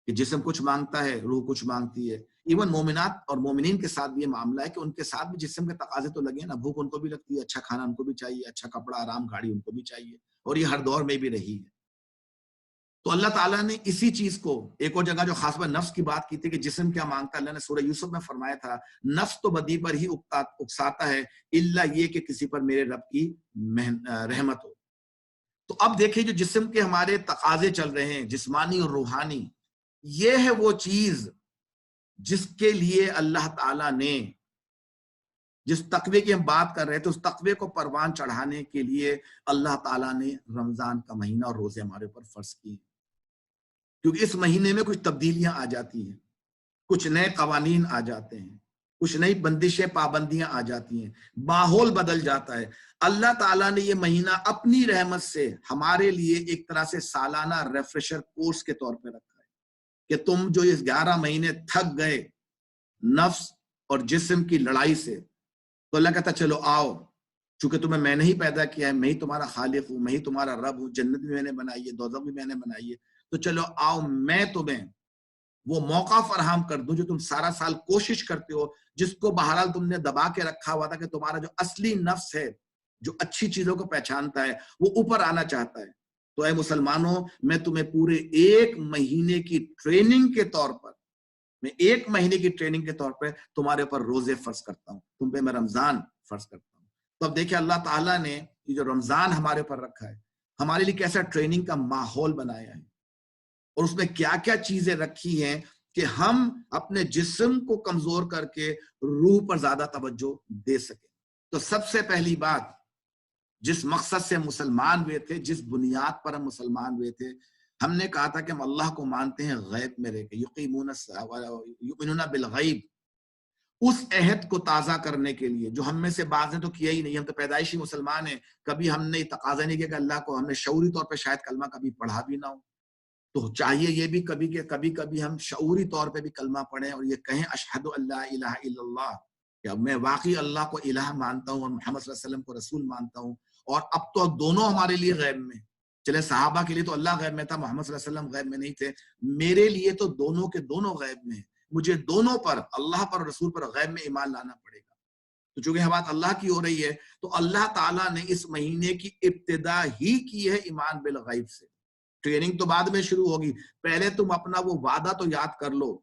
کہ جسم کچھ مانگتا ہے، روح کچھ مانگتی ہے. ایون مومنات اور مومنین کے ساتھ بھی یہ معاملہ ہے کہ ان کے ساتھ بھی جسم کے تقاضے تو لگے نا، بھوک ان کو بھی لگتی ہے، اچھا کھانا ان کو بھی چاہیے، اچھا کپڑا، آرام، گاڑی ان کو بھی چاہیے، اور یہ ہر دور میں بھی رہی ہے. تو اللہ تعالیٰ نے اسی چیز کو ایک اور جگہ جو خاص بات نفس کی بات کی تھی کہ جسم کیا مانگتا ہے، اللہ نے سورہ یوسف میں فرمایا تھا نفس تو بدی پر ہی اکساتا ہے الا یہ کہ کسی پر میرے رب کی رحمت ہو. تو اب دیکھیں جو جسم کے ہمارے تقاضے چل رہے ہیں جسمانی اور روحانی، یہ ہے وہ چیز جس کے لیے اللہ تعالیٰ نے، جس تقوی کی ہم بات کر رہے تھے، اس تقوی کو پروان چڑھانے کے لیے اللہ تعالیٰ نے رمضان کا مہینہ اور روزے ہمارے اوپر فرض کیے. کیونکہ اس مہینے میں کچھ تبدیلیاں آ جاتی ہیں، کچھ نئے قوانین آ جاتے ہیں، کچھ نئی بندشیں پابندیاں آ جاتی ہیں، ماحول بدل جاتا ہے. اللہ تعالیٰ نے یہ مہینہ اپنی رحمت سے ہمارے لیے ایک طرح سے سالانہ ریفریشر کورس کے طور پہ رکھا ہے کہ تم جو اس 11 مہینے تھک گئے نفس اور جسم کی لڑائی سے، تو اللہ کہتا چلو آؤ، چونکہ تمہیں میں نے ہی پیدا کیا ہے، میں ہی تمہارا خالق ہوں، میں ہی تمہارا رب ہوں، جنت بھی میں نے بنائی ہے، دوزخ بھی میں نے بنائی ہے، تو چلو آؤ میں تمہیں وہ موقع فراہم کر دوں جو تم سارا سال کوشش کرتے ہو، جس کو بہرحال تم نے دبا کے رکھا ہوا تھا کہ تمہارا جو اصلی نفس ہے جو اچھی چیزوں کو پہچانتا ہے وہ اوپر آنا چاہتا ہے. تو اے مسلمانوں، میں تمہیں پورے 1 مہینے کی ٹریننگ کے طور پر، میں 1 مہینے کی ٹریننگ کے طور پہ تمہارے اوپر روزے فرض کرتا ہوں، تم پہ میں رمضان فرض کرتا ہوں. تو اب دیکھیں اللہ تعالیٰ نے یہ جو رمضان ہمارے اوپر رکھا ہے ہمارے لیے کیسا ٹریننگ کا ماحول بنایا ہے، اور اس میں کیا کیا چیزیں رکھی ہیں کہ ہم اپنے جسم کو کمزور کر کے روح پر زیادہ توجہ دے سکیں. تو سب سے پہلی بات جس مقصد سے مسلمان ہوئے تھے، جس بنیاد پر ہم مسلمان ہوئے تھے، ہم نے کہا تھا کہ ہم اللہ کو مانتے ہیں غیب میں رہ کے، یقینون بالغیب. اس عہد کو تازہ کرنے کے لیے جو ہم میں سے بعض نے تو کیا ہی نہیں، ہم تو پیدائشی مسلمان ہیں، کبھی ہم نے تقاضا نہیں کیا کہ اللہ کو، ہم نے شعوری طور پہ شاید کلمہ کبھی پڑھا بھی نہ ہو، تو چاہیے یہ بھی کبھی کہ کبھی ہم شعوری طور پہ بھی کلمہ پڑھیں اور یہ کہیں اشہد اللہ الہ الا اللہ، کہ میں واقعی اللہ کو الہ مانتا ہوں اور محمد صلی اللہ علیہ وسلم کو رسول مانتا ہوں. اور اب تو دونوں ہمارے لیے غیب میں، چلے صحابہ کے لیے تو اللہ غیب میں تھا، محمد صلی اللہ علیہ وسلم غیب میں نہیں تھے، میرے لیے تو دونوں کے دونوں غیب میں ہیں. مجھے دونوں پر، اللہ پر اور رسول پر غیب میں ایمان لانا پڑے گا. تو چونکہ یہ بات اللہ کی ہو رہی ہے تو اللہ تعالیٰ نے اس مہینے کی ابتدا ہی کی ہے ایمان بالغیب سے. ٹریننگ تو بعد میں شروع ہوگی، پہلے تم اپنا وہ وعدہ تو یاد کر لو،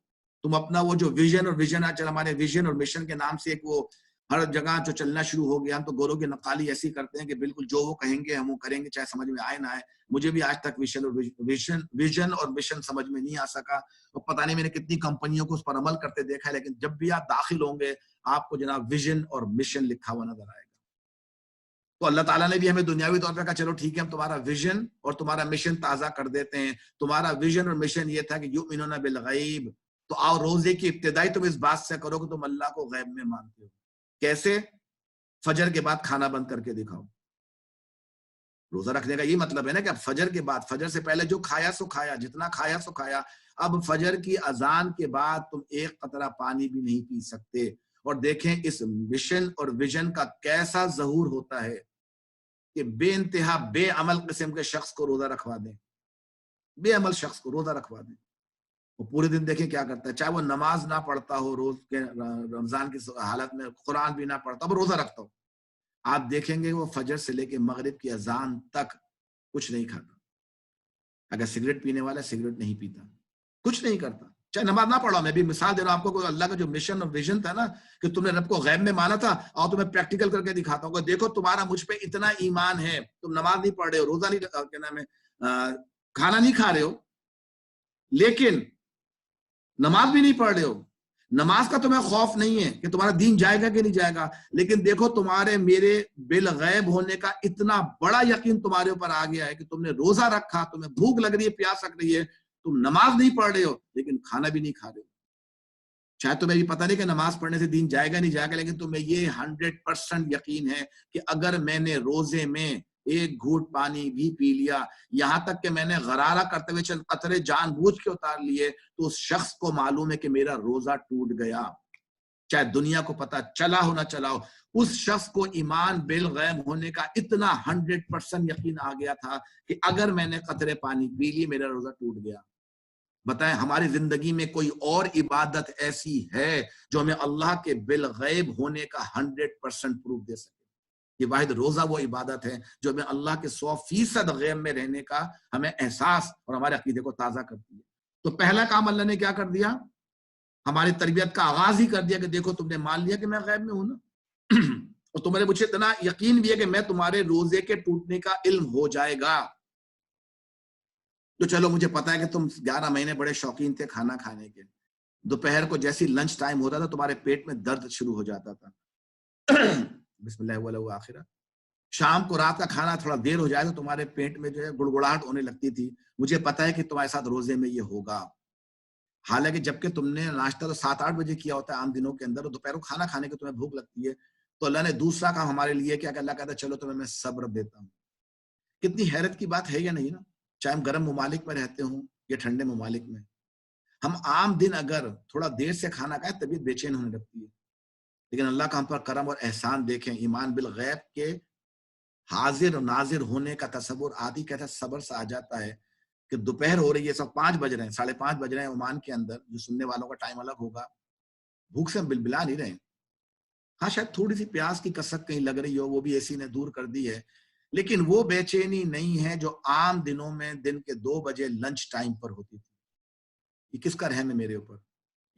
تم اپنا وہ جو ویژن آج ہمارے ویژن اور مشن کے نام سے ایک وہ ہر جگہ جو چلنا شروع ہو گیا، ہم تو گوروں کی نقالی ایسی کرتے ہیں کہ بالکل جو وہ کہیں گے ہم وہ کریں گے، چاہے سمجھ میں آئے نہ آئے. مجھے بھی آج تک ویژن اور مشن سمجھ میں نہیں آ سکا، اور پتہ نہیں میں نے کتنی کمپنیوں کو اس پر عمل کرتے دیکھا ہے، لیکن جب بھی آپ داخل ہوں گے آپ کو جناب ویژن اور مشن لکھا ہوا نظر آئے گا. تو اللہ تعالیٰ نے بھی ہمیں دنیاوی طور پہ کہا چلو ٹھیک ہے، ہم تمہارا ویژن اور تمہارا مشن تازہ کر دیتے ہیں. تمہارا ویژن اور مشن یہ تھا کہ یؤمنون بالغیب، تو آؤ روزے کی ابتدائی تم اس بات سے کرو کہ تم اللہ کو غیب میں مانتے ہو. کیسے؟ فجر کے بعد کھانا بند کر کے دکھاؤ. روزہ رکھنے کا یہ مطلب ہے نا کہ اب فجر کے بعد، فجر سے پہلے جو کھایا سو کھایا، جتنا کھایا سو کھایا، اب فجر کی اذان کے بعد تم ایک قطرہ پانی بھی نہیں پی سکتے. اور دیکھیں اس مشن اور ویژن کا کیسا ظہور ہوتا ہے کہ بے انتہا بے عمل قسم کے شخص کو روزہ رکھوا دیں، بے عمل شخص کو روزہ رکھوا دیں. وہ پورے دن دیکھیں کیا کرتا ہے، چاہے وہ نماز نہ پڑھتا ہو، روز کے رمضان کی حالت میں قرآن بھی نہ پڑھتا ہو، روزہ رکھتا ہو، آپ دیکھیں گے وہ فجر سے لے کے مغرب کی اذان تک کچھ نہیں کھاتا. اگر سگریٹ پینے والا سگریٹ نہیں پیتا، کچھ نہیں کرتا، چاہے نماز نہ پڑھو. میں بھی مثال دے رہا ہوں آپ کو، اللہ کا جو مشن اور ویژن تھا نا کہ تم نے رب کو غیب میں مانا تھا، اور تمہیں پریکٹیکل کر کے دکھاتا ہوں کہ دیکھو تمہارا مجھ پہ اتنا ایمان ہے، تم نماز نہیں پڑھ رہے ہو، روزہ نہیں، کیا نام ہے، کھانا نہیں کھا رہے ہو، لیکن نماز بھی نہیں پڑھ رہے ہو، نماز کا تمہیں خوف نہیں ہے کہ تمہارا دین جائے گا کہ نہیں جائے گا، لیکن دیکھو تمہارے میرے بالغیب ہونے کا اتنا بڑا یقین تمہارے اوپر آ گیا ہے کہ تم نے روزہ رکھا، تمہیں بھوک لگ رہی ہے، پیاس لگ رہی ہے، تم نماز نہیں پڑھ رہے ہو لیکن کھانا بھی نہیں کھا رہے ہو. شاید تمہیں بھی پتہ نہیں کہ نماز پڑھنے سے دین جائے گا نہیں جائے گا، لیکن تمہیں یہ 100% یقین ہے کہ اگر میں نے روزے میں ایک گھونٹ پانی بھی پی لیا، یہاں تک کہ میں نے غرارہ کرتے ہوئے چند قطرے جان بوجھ کے اتار لیے، تو اس شخص کو معلوم ہے کہ میرا روزہ ٹوٹ گیا، چاہے دنیا کو پتا چلا ہو نہ چلا ہو. اس شخص کو ایمان بالغیب ہونے کا اتنا 100% یقین آ گیا تھا کہ اگر میں نے قطرے پانی پی لی میرا روزہ ٹوٹ گیا. بتائیں ہماری زندگی میں کوئی اور عبادت ایسی ہے جو ہمیں اللہ کے بالغیب ہونے کا 100% پروف دے سکے؟ یہ واحد روزہ وہ عبادت ہے جو ہمیں اللہ کے 100% غیب میں رہنے کا ہمیں احساس اور ہمارے عقیدے کو تازہ کرتی ہے. تو پہلا کام اللہ نے کیا کر دیا؟ ہماری تربیت کا آغاز ہی کر دیا کہ دیکھو تم نے مان لیا کہ میں غیب میں ہوں نا، اور تمہارے مجھے اتنا یقین بھی ہے کہ میں تمہارے روزے کے ٹوٹنے کا علم ہو جائے گا. تو چلو مجھے پتا ہے کہ تم 11 مہینے بڑے شوقین تھے کھانا کھانے کے، دوپہر کو جیسی لنچ ٹائم ہوتا تھا تمہارے پیٹ میں درد شروع ہو جاتا تھا. بسم اللہ واللہ آخرہ. شام کو رات کا کھانا تھوڑا دیر ہو جائے تو تمہارے پیٹ میں جو ہے گڑگڑاہٹ ہونے لگتی تھی. مجھے پتا ہے کہ تمہارے ساتھ روزے میں یہ ہوگا، حالانکہ جبکہ تم نے ناشتہ تو 7-8 بجے کیا ہوتا ہے عام دنوں کے اندر، اور دوپہر کو کھانا کھانے کے تمہیں بھوک لگتی ہے. تو اللہ نے دوسرا کام ہمارے لیے کیا کہ اللہ کہتا ہے چلو تمہیں میں صبر دیتا ہوں. کتنی حیرت کی بات ہے یا نہیں نا؟ چاہے ہم گرم ممالک میں رہتے ہوں یا ٹھنڈے ممالک میں، ہم عام دن اگر تھوڑا دیر سے کھانا کھائیں طبیعت بے چین ہونے لگتی ہے، لیکن اللہ کا ہم پر کرم اور احسان دیکھیں، ایمان بالغیب کے حاضر و ناظر ہونے کا تصور آدھی کہتا ہے صبر سے آ جاتا ہے کہ دوپہر ہو رہی ہے، سب 5 بج رہے ہیں، 5:30 بج رہے ہیں عمان کے اندر، جو سننے والوں کا ٹائم الگ ہوگا، بھوک سے ہم بلبلا نہیں رہے. ہاں شاید تھوڑی سی پیاس کی کسک کہیں لگ رہی ہو، وہ بھی اے سی نے دور کر دی ہے، لیکن وہ بے چینی نہیں ہے جو عام دنوں میں دن کے 2 بجے لنچ ٹائم پر ہوتی تھی. یہ کس کا رحم ہے میرے اوپر؟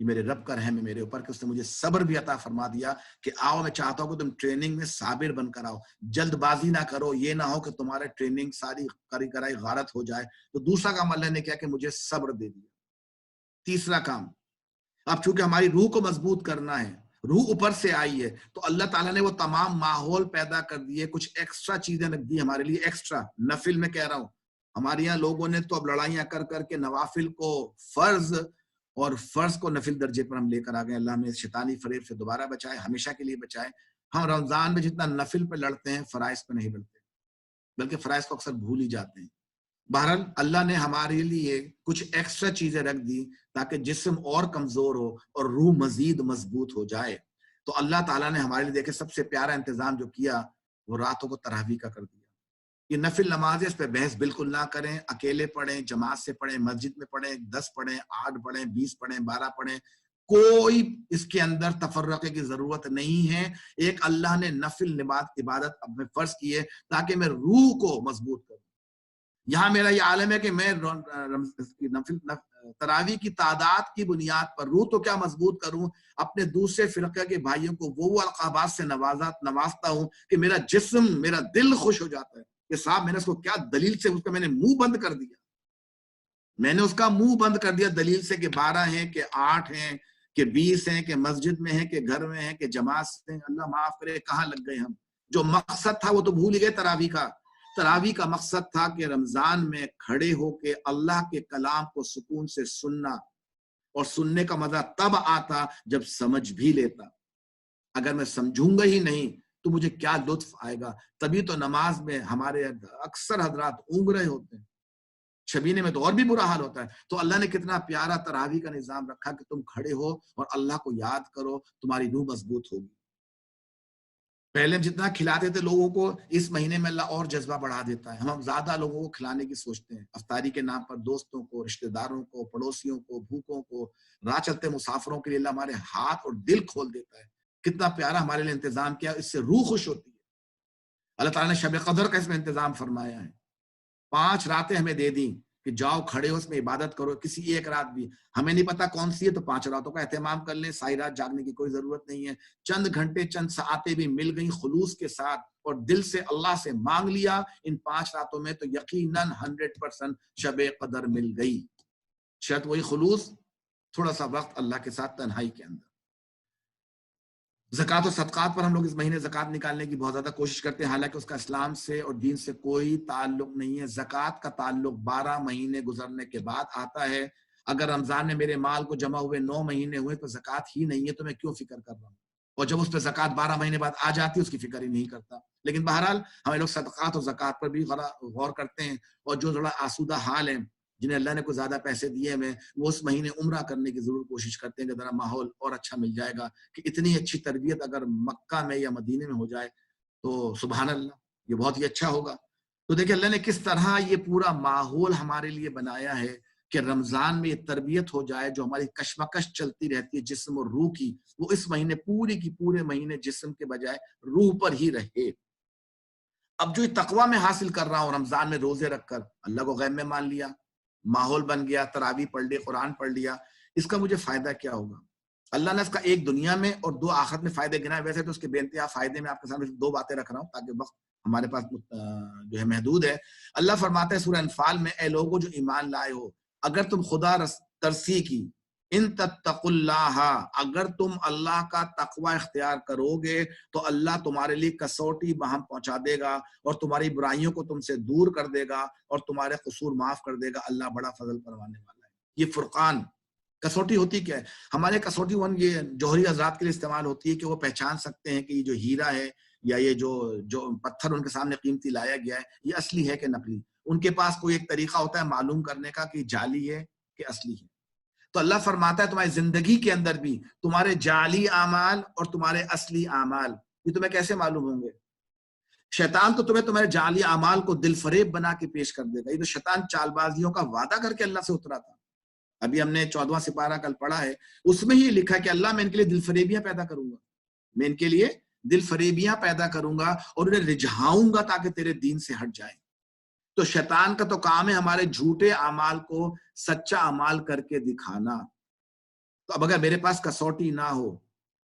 یہ میرے رب کا رحم ہے میرے اوپر کہ اس نے مجھے صبر بھی عطا فرما دیا کہ آؤ میں چاہتا ہوں کہ تم ٹریننگ میں صابر بن کر آؤ، جلد بازی نہ کرو، یہ نہ ہو کہ تمہارے ٹریننگ ساری کری کرائی غارت ہو جائے. تو دوسرا کام اللہ نے کیا کہ مجھے صبر دے دیا. تیسرا کام، اب چونکہ ہماری روح کو مضبوط کرنا ہے، روح اوپر سے آئی ہے، تو اللہ تعالیٰ نے وہ تمام ماحول پیدا کر دیے، کچھ ایکسٹرا چیزیں رکھ دی ہمارے لیے. ایکسٹرا نفل میں کہہ رہا ہوں، ہمارے یہاں لوگوں نے تو اب لڑائیاں کر کر کے نوافل کو فرض اور فرض کو نفل درجے پر ہم لے کر آ گئے. اللہ ہمیں شیطانی فریب سے دوبارہ بچائے، ہمیشہ کے لیے بچائے. ہم رمضان میں جتنا نفل پہ لڑتے ہیں فرائض پہ نہیں لڑتے، بلکہ فرائض کو اکثر بھول ہی جاتے ہیں. بہرحال اللہ نے ہمارے لیے کچھ ایکسٹرا چیزیں رکھ دی تاکہ جسم اور کمزور ہو اور روح مزید مضبوط ہو جائے. تو اللہ تعالیٰ نے ہمارے لیے دیکھے سب سے پیارا انتظام جو کیا وہ راتوں کو تراویح کا کر دیا. یہ نفل نمازیں اس پہ بحث بالکل نہ کریں، اکیلے پڑھیں، جماعت سے پڑھیں، مسجد میں پڑھیں، 10 پڑھیں، 8 پڑھیں، 20 پڑھیں، 12 پڑھیں، کوئی اس کے اندر تفرقے کی ضرورت نہیں ہے. ایک اللہ نے نفل عبادت اپنے فرض کی ہے تاکہ میں روح کو مضبوط کروں. یہاں میرا یہ عالم ہے کہ میں تراویح کی تعداد کی بنیاد پر روح تو کیا مضبوط کروں، اپنے دوسرے فرقہ کے بھائیوں کو وہ القابات سے نوازتا ہوں کہ میرا جسم، میرا دل خوش ہو جاتا ہے کہ صاحب میں نے اس کو کیا دلیل سے اس کا میں نے منہ بند کر دیا. میں نے اس کا منہ بند کر دیا دلیل سے کہ 12 ہیں کہ 8 ہیں کہ 20 ہیں کہ مسجد میں ہیں کہ گھر میں ہیں کہ جماعت سے ہیں. اللہ معاف کرے کہاں لگ گئے ہم. جو مقصد تھا وہ تو بھول ہی گئے تراویح کا. تراویح کا مقصد تھا کہ رمضان میں کھڑے ہو کے اللہ کے کلام کو سکون سے سننا، اور سننے کا مزہ تب آتا جب سمجھ بھی لیتا. اگر میں سمجھوں گا ہی نہیں تو مجھے کیا لطف آئے گا. تبھی تو نماز میں ہمارے اکثر حضرات اونگ رہے ہوتے ہیں، شبینے میں تو اور بھی برا حال ہوتا ہے. تو اللہ نے کتنا پیارا تراویح کا نظام رکھا کہ تم کھڑے ہو اور اللہ کو یاد کرو، تمہاری روح مضبوط ہوگی. پہلے ہم جتنا کھلاتے تھے لوگوں کو، اس مہینے میں اللہ اور جذبہ بڑھا دیتا ہے. ہم زیادہ لوگوں کو کھلانے کی سوچتے ہیں، افطاری کے نام پر دوستوں کو، رشتہ داروں کو، پڑوسیوں کو، بھوکوں کو، راہ چلتے مسافروں کے لیے اللہ ہمارے ہاتھ اور دل کھول دیتا ہے. کتنا پیارا ہمارے لیے انتظام کیا، اس سے روح خوش ہوتی ہے. اللہ تعالیٰ نے شب قدر کا اس میں انتظام فرمایا ہے. 5 راتیں ہمیں دے دیں کہ جاؤ کھڑے ہو اس میں عبادت کرو. کسی ایک رات بھی ہمیں نہیں پتا کون سی ہے تو 5 راتوں کا اہتمام کر لیں. ساری رات جاگنے کی کوئی ضرورت نہیں ہے. چند گھنٹے چند ساعتیں بھی مل گئیں خلوص کے ساتھ اور دل سے اللہ سے مانگ لیا ان 5 راتوں میں، تو یقیناً 100% شب قدر مل گئی. شرط وہی خلوص، تھوڑا سا وقت اللہ کے ساتھ تنہائی کے اندر. زکوٰۃ و صدقات پر ہم لوگ اس مہینے زکوٰۃ نکالنے کی بہت زیادہ کوشش کرتے ہیں، حالانکہ اس کا اسلام سے اور دین سے کوئی تعلق نہیں ہے. زکوٰۃ کا تعلق 12 مہینے گزرنے کے بعد آتا ہے. اگر رمضان میں میرے مال کو جمع ہوئے 9 مہینے ہوئے تو زکوٰۃ ہی نہیں ہے، تو میں کیوں فکر کر رہا ہوں؟ اور جب اس پہ زکوٰۃ 12 مہینے بعد آ جاتی ہے اس کی فکر ہی نہیں کرتا. لیکن بہرحال ہمیں لوگ صدقات اور زکوٰۃ پر بھی غور کرتے ہیں. اور جو ذرا آسودہ حال ہیں، جنہیں اللہ نے کوئی زیادہ پیسے دیے ہیں، وہ اس مہینے عمرہ کرنے کی ضرور کوشش کرتے ہیں کہ ذرا ماحول اور اچھا مل جائے گا. کہ اتنی اچھی تربیت اگر مکہ میں یا مدینے میں ہو جائے تو سبحان اللہ، یہ بہت ہی اچھا ہوگا. تو دیکھیں اللہ نے کس طرح یہ پورا ماحول ہمارے لیے بنایا ہے کہ رمضان میں یہ تربیت ہو جائے. جو ہماری کشمکش چلتی رہتی ہے جسم اور روح کی، وہ اس مہینے پوری کی پورے مہینے جسم کے بجائے روح پر ہی رہے. اب جو تقوی میں حاصل کر رہا ہوں رمضان میں روزے رکھ کر، اللہ کو غیب میں مان لیا، ماحول بن گیا، تراویح پڑھ لی، قرآن پڑھ لیا، اس کا مجھے فائدہ کیا ہوگا؟ اللہ نے اس کا ایک دنیا میں اور 2 آخرت میں فائدے گنائے. ویسے تو اس کے بے انتہا فائدے میں آپ کے سامنے 2 باتیں رکھ رہا ہوں تاکہ وقت ہمارے پاس جو ہے محدود ہے. اللہ فرماتا ہے سورہ انفال میں، اے لوگوں جو ایمان لائے ہو، اگر تم خدا ترسی کی، ان تتقوا اللہ، اگر تم اللہ کا تقوی اختیار کرو گے تو اللہ تمہارے لیے کسوٹی بہم پہنچا دے گا اور تمہاری برائیوں کو تم سے دور کر دے گا اور تمہارے قصور معاف کر دے گا. اللہ بڑا فضل فرمانے والا ہے. یہ فرقان کسوٹی ہوتی کیا ہے؟ ہمارے کسوٹی یہ جوہری حضرات کے لیے استعمال ہوتی ہے کہ وہ پہچان سکتے ہیں کہ یہ جو ہیرا ہے یا یہ جو پتھر ان کے سامنے قیمتی لایا گیا ہے یہ اصلی ہے کہ نقلی. ان کے پاس کوئی ایک طریقہ ہوتا ہے معلوم کرنے کا کہ جعلی ہے کہ اصلی ہے. تو اللہ فرماتا ہے تمہاری زندگی کے اندر بھی تمہارے جعلی اعمال اور تمہارے اصلی اعمال یہ تمہیں کیسے معلوم ہوں گے؟ شیطان تو تمہارے جعلی اعمال کو دل فریب بنا کے پیش کر دے گا. یہ تو شیطان چال بازیوں کا وعدہ کر کے اللہ سے اترا تھا. ابھی ہم نے 14واں سپارہ کل پڑھا ہے، اس میں ہی لکھا کہ اللہ میں ان کے لیے دل فریبیاں پیدا کروں گا، میں ان کے لیے دل فریبیاں پیدا کروں گا اور انہیں رجھاؤں گا تاکہ تیرے دین سے ہٹ جائیں. تو شیطان کا تو کام ہے ہمارے جھوٹے اعمال کو سچا اعمال کر کے دکھانا. تو اب اگر میرے پاس کسوٹی نہ ہو،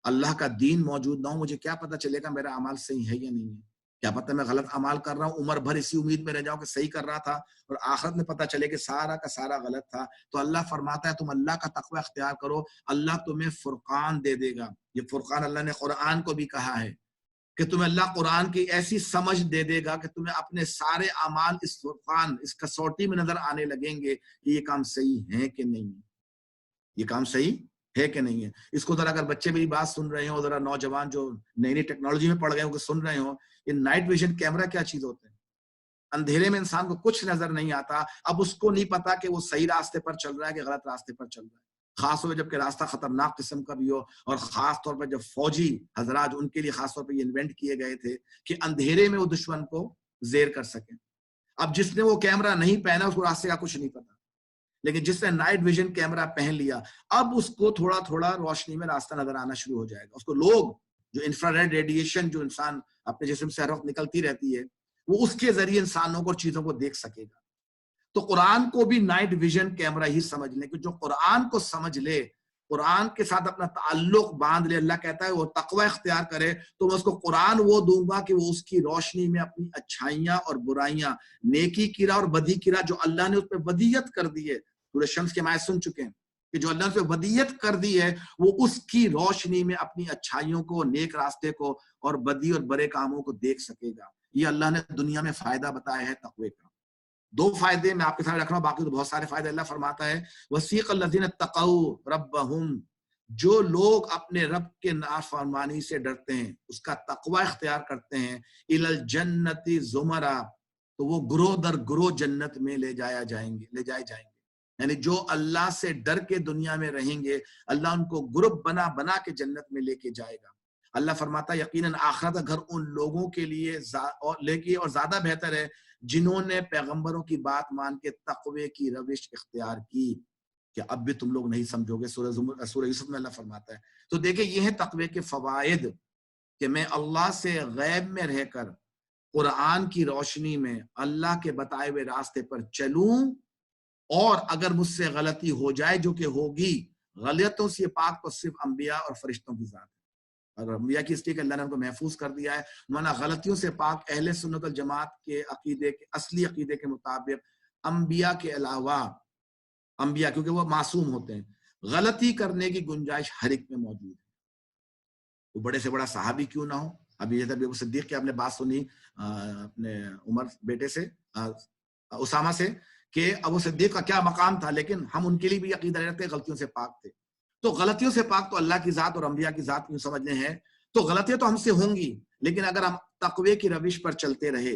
اللہ کا دین موجود نہ ہو، مجھے کیا پتہ چلے گا میرا اعمال صحیح ہے یا نہیں ہے؟ کیا پتہ میں غلط اعمال کر رہا ہوں، عمر بھر اسی امید میں رہ جاؤں کہ صحیح کر رہا تھا اور آخرت میں پتہ چلے کہ سارا کا سارا غلط تھا. تو اللہ فرماتا ہے تم اللہ کا تقوی اختیار کرو، اللہ تمہیں فرقان دے دے گا. یہ فرقان اللہ نے قرآن کو بھی کہا ہے کہ تمہیں اللہ قرآن کی ایسی سمجھ دے دے گا کہ تمہیں اپنے سارے اعمال اس فرقان، اس کسوٹی میں نظر آنے لگیں گے کہ یہ کام صحیح ہے کہ نہیں ہے، یہ کام صحیح ہے کہ نہیں ہے. اس کو ذرا اگر بچے میری بات سن رہے ہوں، ذرا نوجوان جو نئی نئی ٹیکنالوجی میں پڑ گئے ہوں کہ سن رہے ہوں، یہ نائٹ ویژن کیمرہ کیا چیز ہوتا ہے؟ اندھیرے میں انسان کو کچھ نظر نہیں آتا. اب اس کو نہیں پتا کہ وہ صحیح راستے پر چل رہا ہے کہ غلط راستے پر چل رہا ہے. خاص طور پہ جب کہ راستہ خطرناک قسم کا بھی ہو، اور خاص طور پر جب فوجی حضرات، ان کے لیے خاص طور پہ یہ انوینٹ کیے گئے تھے کہ اندھیرے میں وہ دشمن کو زیر کر سکیں. اب جس نے وہ کیمرہ نہیں پہنا اس کو راستے کا کچھ نہیں پتا، لیکن جس نے نائٹ ویژن کیمرہ پہن لیا اب اس کو تھوڑا تھوڑا روشنی میں راستہ نظر آنا شروع ہو جائے گا. اس کو لوگ جو انفراریڈ ریڈیشن جو انسان اپنے جسم سے ہر وقت نکلتی رہتی ہے، وہ اس کے ذریعے انسانوں کو چیزوں کو دیکھ سکے گا. تو قرآن کو بھی نائٹ ویژن کیمرہ ہی سمجھ لیں کہ جو قرآن کو سمجھ لے، قرآن کے ساتھ اپنا تعلق باندھ لے، اللہ کہتا ہے وہ تقوی اختیار کرے تو میں اس کو قرآن وہ دوں گا کہ وہ اس کی روشنی میں اپنی اچھائیاں اور برائیاں، نیکی کی راہ اور بدی کی راہ جو اللہ نے اس پہ ودیت کر دی ہے، سورہ شمس کے آیت سن چکے ہیں کہ جو اللہ نے اس پہ ودیت کر دی ہے وہ اس کی روشنی میں اپنی اچھائیوں کو، نیک راستے کو اور بدی اور برے کاموں کو دیکھ سکے گا. یہ اللہ نے دنیا میں فائدہ بتایا ہے تقوی کا. 2 فائدے میں آپ کے سامنے رکھ رہا ہوں، باقی تو بہت سارے فائدے. اللہ فرماتا ہے وَسِيقَ الَّذِينَ اتَّقَوْا رَبَّهُمْ، جو لوگ اپنے رب کے نافرمانی سے ڈرتے ہیں، اس کا تقوی اختیار کرتے ہیں، إِلَى الْجَنَّةِ زُمَرًا، تو وہ گروہ در گروہ جنت میں لے جائے جائیں گے. یعنی جو اللہ سے ڈر کے دنیا میں رہیں گے، اللہ ان کو گروپ بنا بنا کے جنت میں لے کے جائے گا. اللہ فرماتا ہے یقیناً آخرت کا گھر ان لوگوں کے لیے اور زیادہ بہتر ہے جنہوں نے پیغمبروں کی بات مان کے تقوی کی روش اختیار کی. کہ اب بھی تم لوگ نہیں سمجھو گے، سورہ یوسف میں اللہ فرماتا ہے. تو دیکھیں یہ ہے تقوی کے فوائد کہ میں اللہ سے غیب میں رہ کر قرآن کی روشنی میں اللہ کے بتائے ہوئے راستے پر چلوں، اور اگر مجھ سے غلطی ہو جائے جو کہ ہوگی، غلطوں سے پاک تو صرف انبیاء اور فرشتوں کی ذات ہے. اگر انبیاء کی اس لیے کہ اللہ نے ان کو محفوظ کر دیا ہے، مانا غلطیوں سے پاک اہل سنت الجماعت کے عقیدے کے اصلی عقیدے کے مطابق انبیاء کے علاوہ، انبیاء کیونکہ وہ معصوم ہوتے ہیں، غلطی کرنے کی گنجائش ہر ایک میں موجود ہے، وہ بڑے سے بڑا صحابی کیوں نہ ہو. ابھی جیسے ابو صدیق کی آپ نے بات سنی اپنے عمر بیٹے سے اسامہ سے کہ ابو صدیق کا کیا مقام تھا، لیکن ہم ان کے لیے بھی عقیدہ رکھتے ہیں غلطیوں سے پاک تھے. تو غلطیوں سے پاک تو اللہ کی ذات اور انبیاء کی ذات کیوں سمجھنے ہیں. تو غلطیاں تو ہم سے ہوں گی، لیکن اگر ہم تقوی کی روش پر چلتے رہے،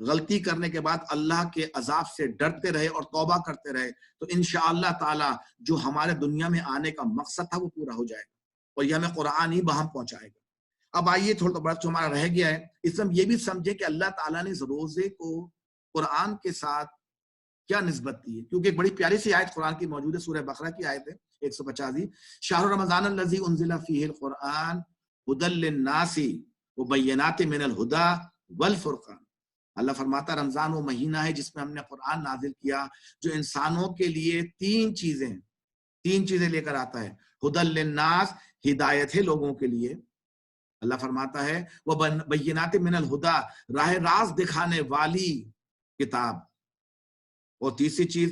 غلطی کرنے کے بعد اللہ کے عذاب سے ڈرتے رہے اور توبہ کرتے رہے، تو انشاءاللہ تعالی جو ہمارے دنیا میں آنے کا مقصد تھا وہ پورا ہو جائے گا، اور یہ ہمیں قرآن ہی بہم پہنچائے گا. اب آئیے تھوڑا بڑا جو ہمارا رہ گیا ہے، اس میں ہم یہ بھی سمجھیں کہ اللہ تعالیٰ نے اس روزے کو قرآن کے ساتھ کیا نسبت دی ہے، کیونکہ ایک بڑی پیاری سی آیت قرآن کی موجود ہے، سورہ بقرہ کی آیت ہے 150. شہر رمضان الذی انزل فیہ القرآن ھدی للناس وبینات من الھدی والفرقان. اللہ فرماتا ہے رمضان وہ مہینہ ہے جس میں ہم نے قرآن نازل کیا جو انسانوں کے لیے تین چیزیں لے کر آتا ہے. ھدی للناس، ہدایت ہے لوگوں کے لیے. اللہ فرماتا ہے وہ بینات من الھدی، راہ راست دکھانے والی کتاب. اور تیسری چیز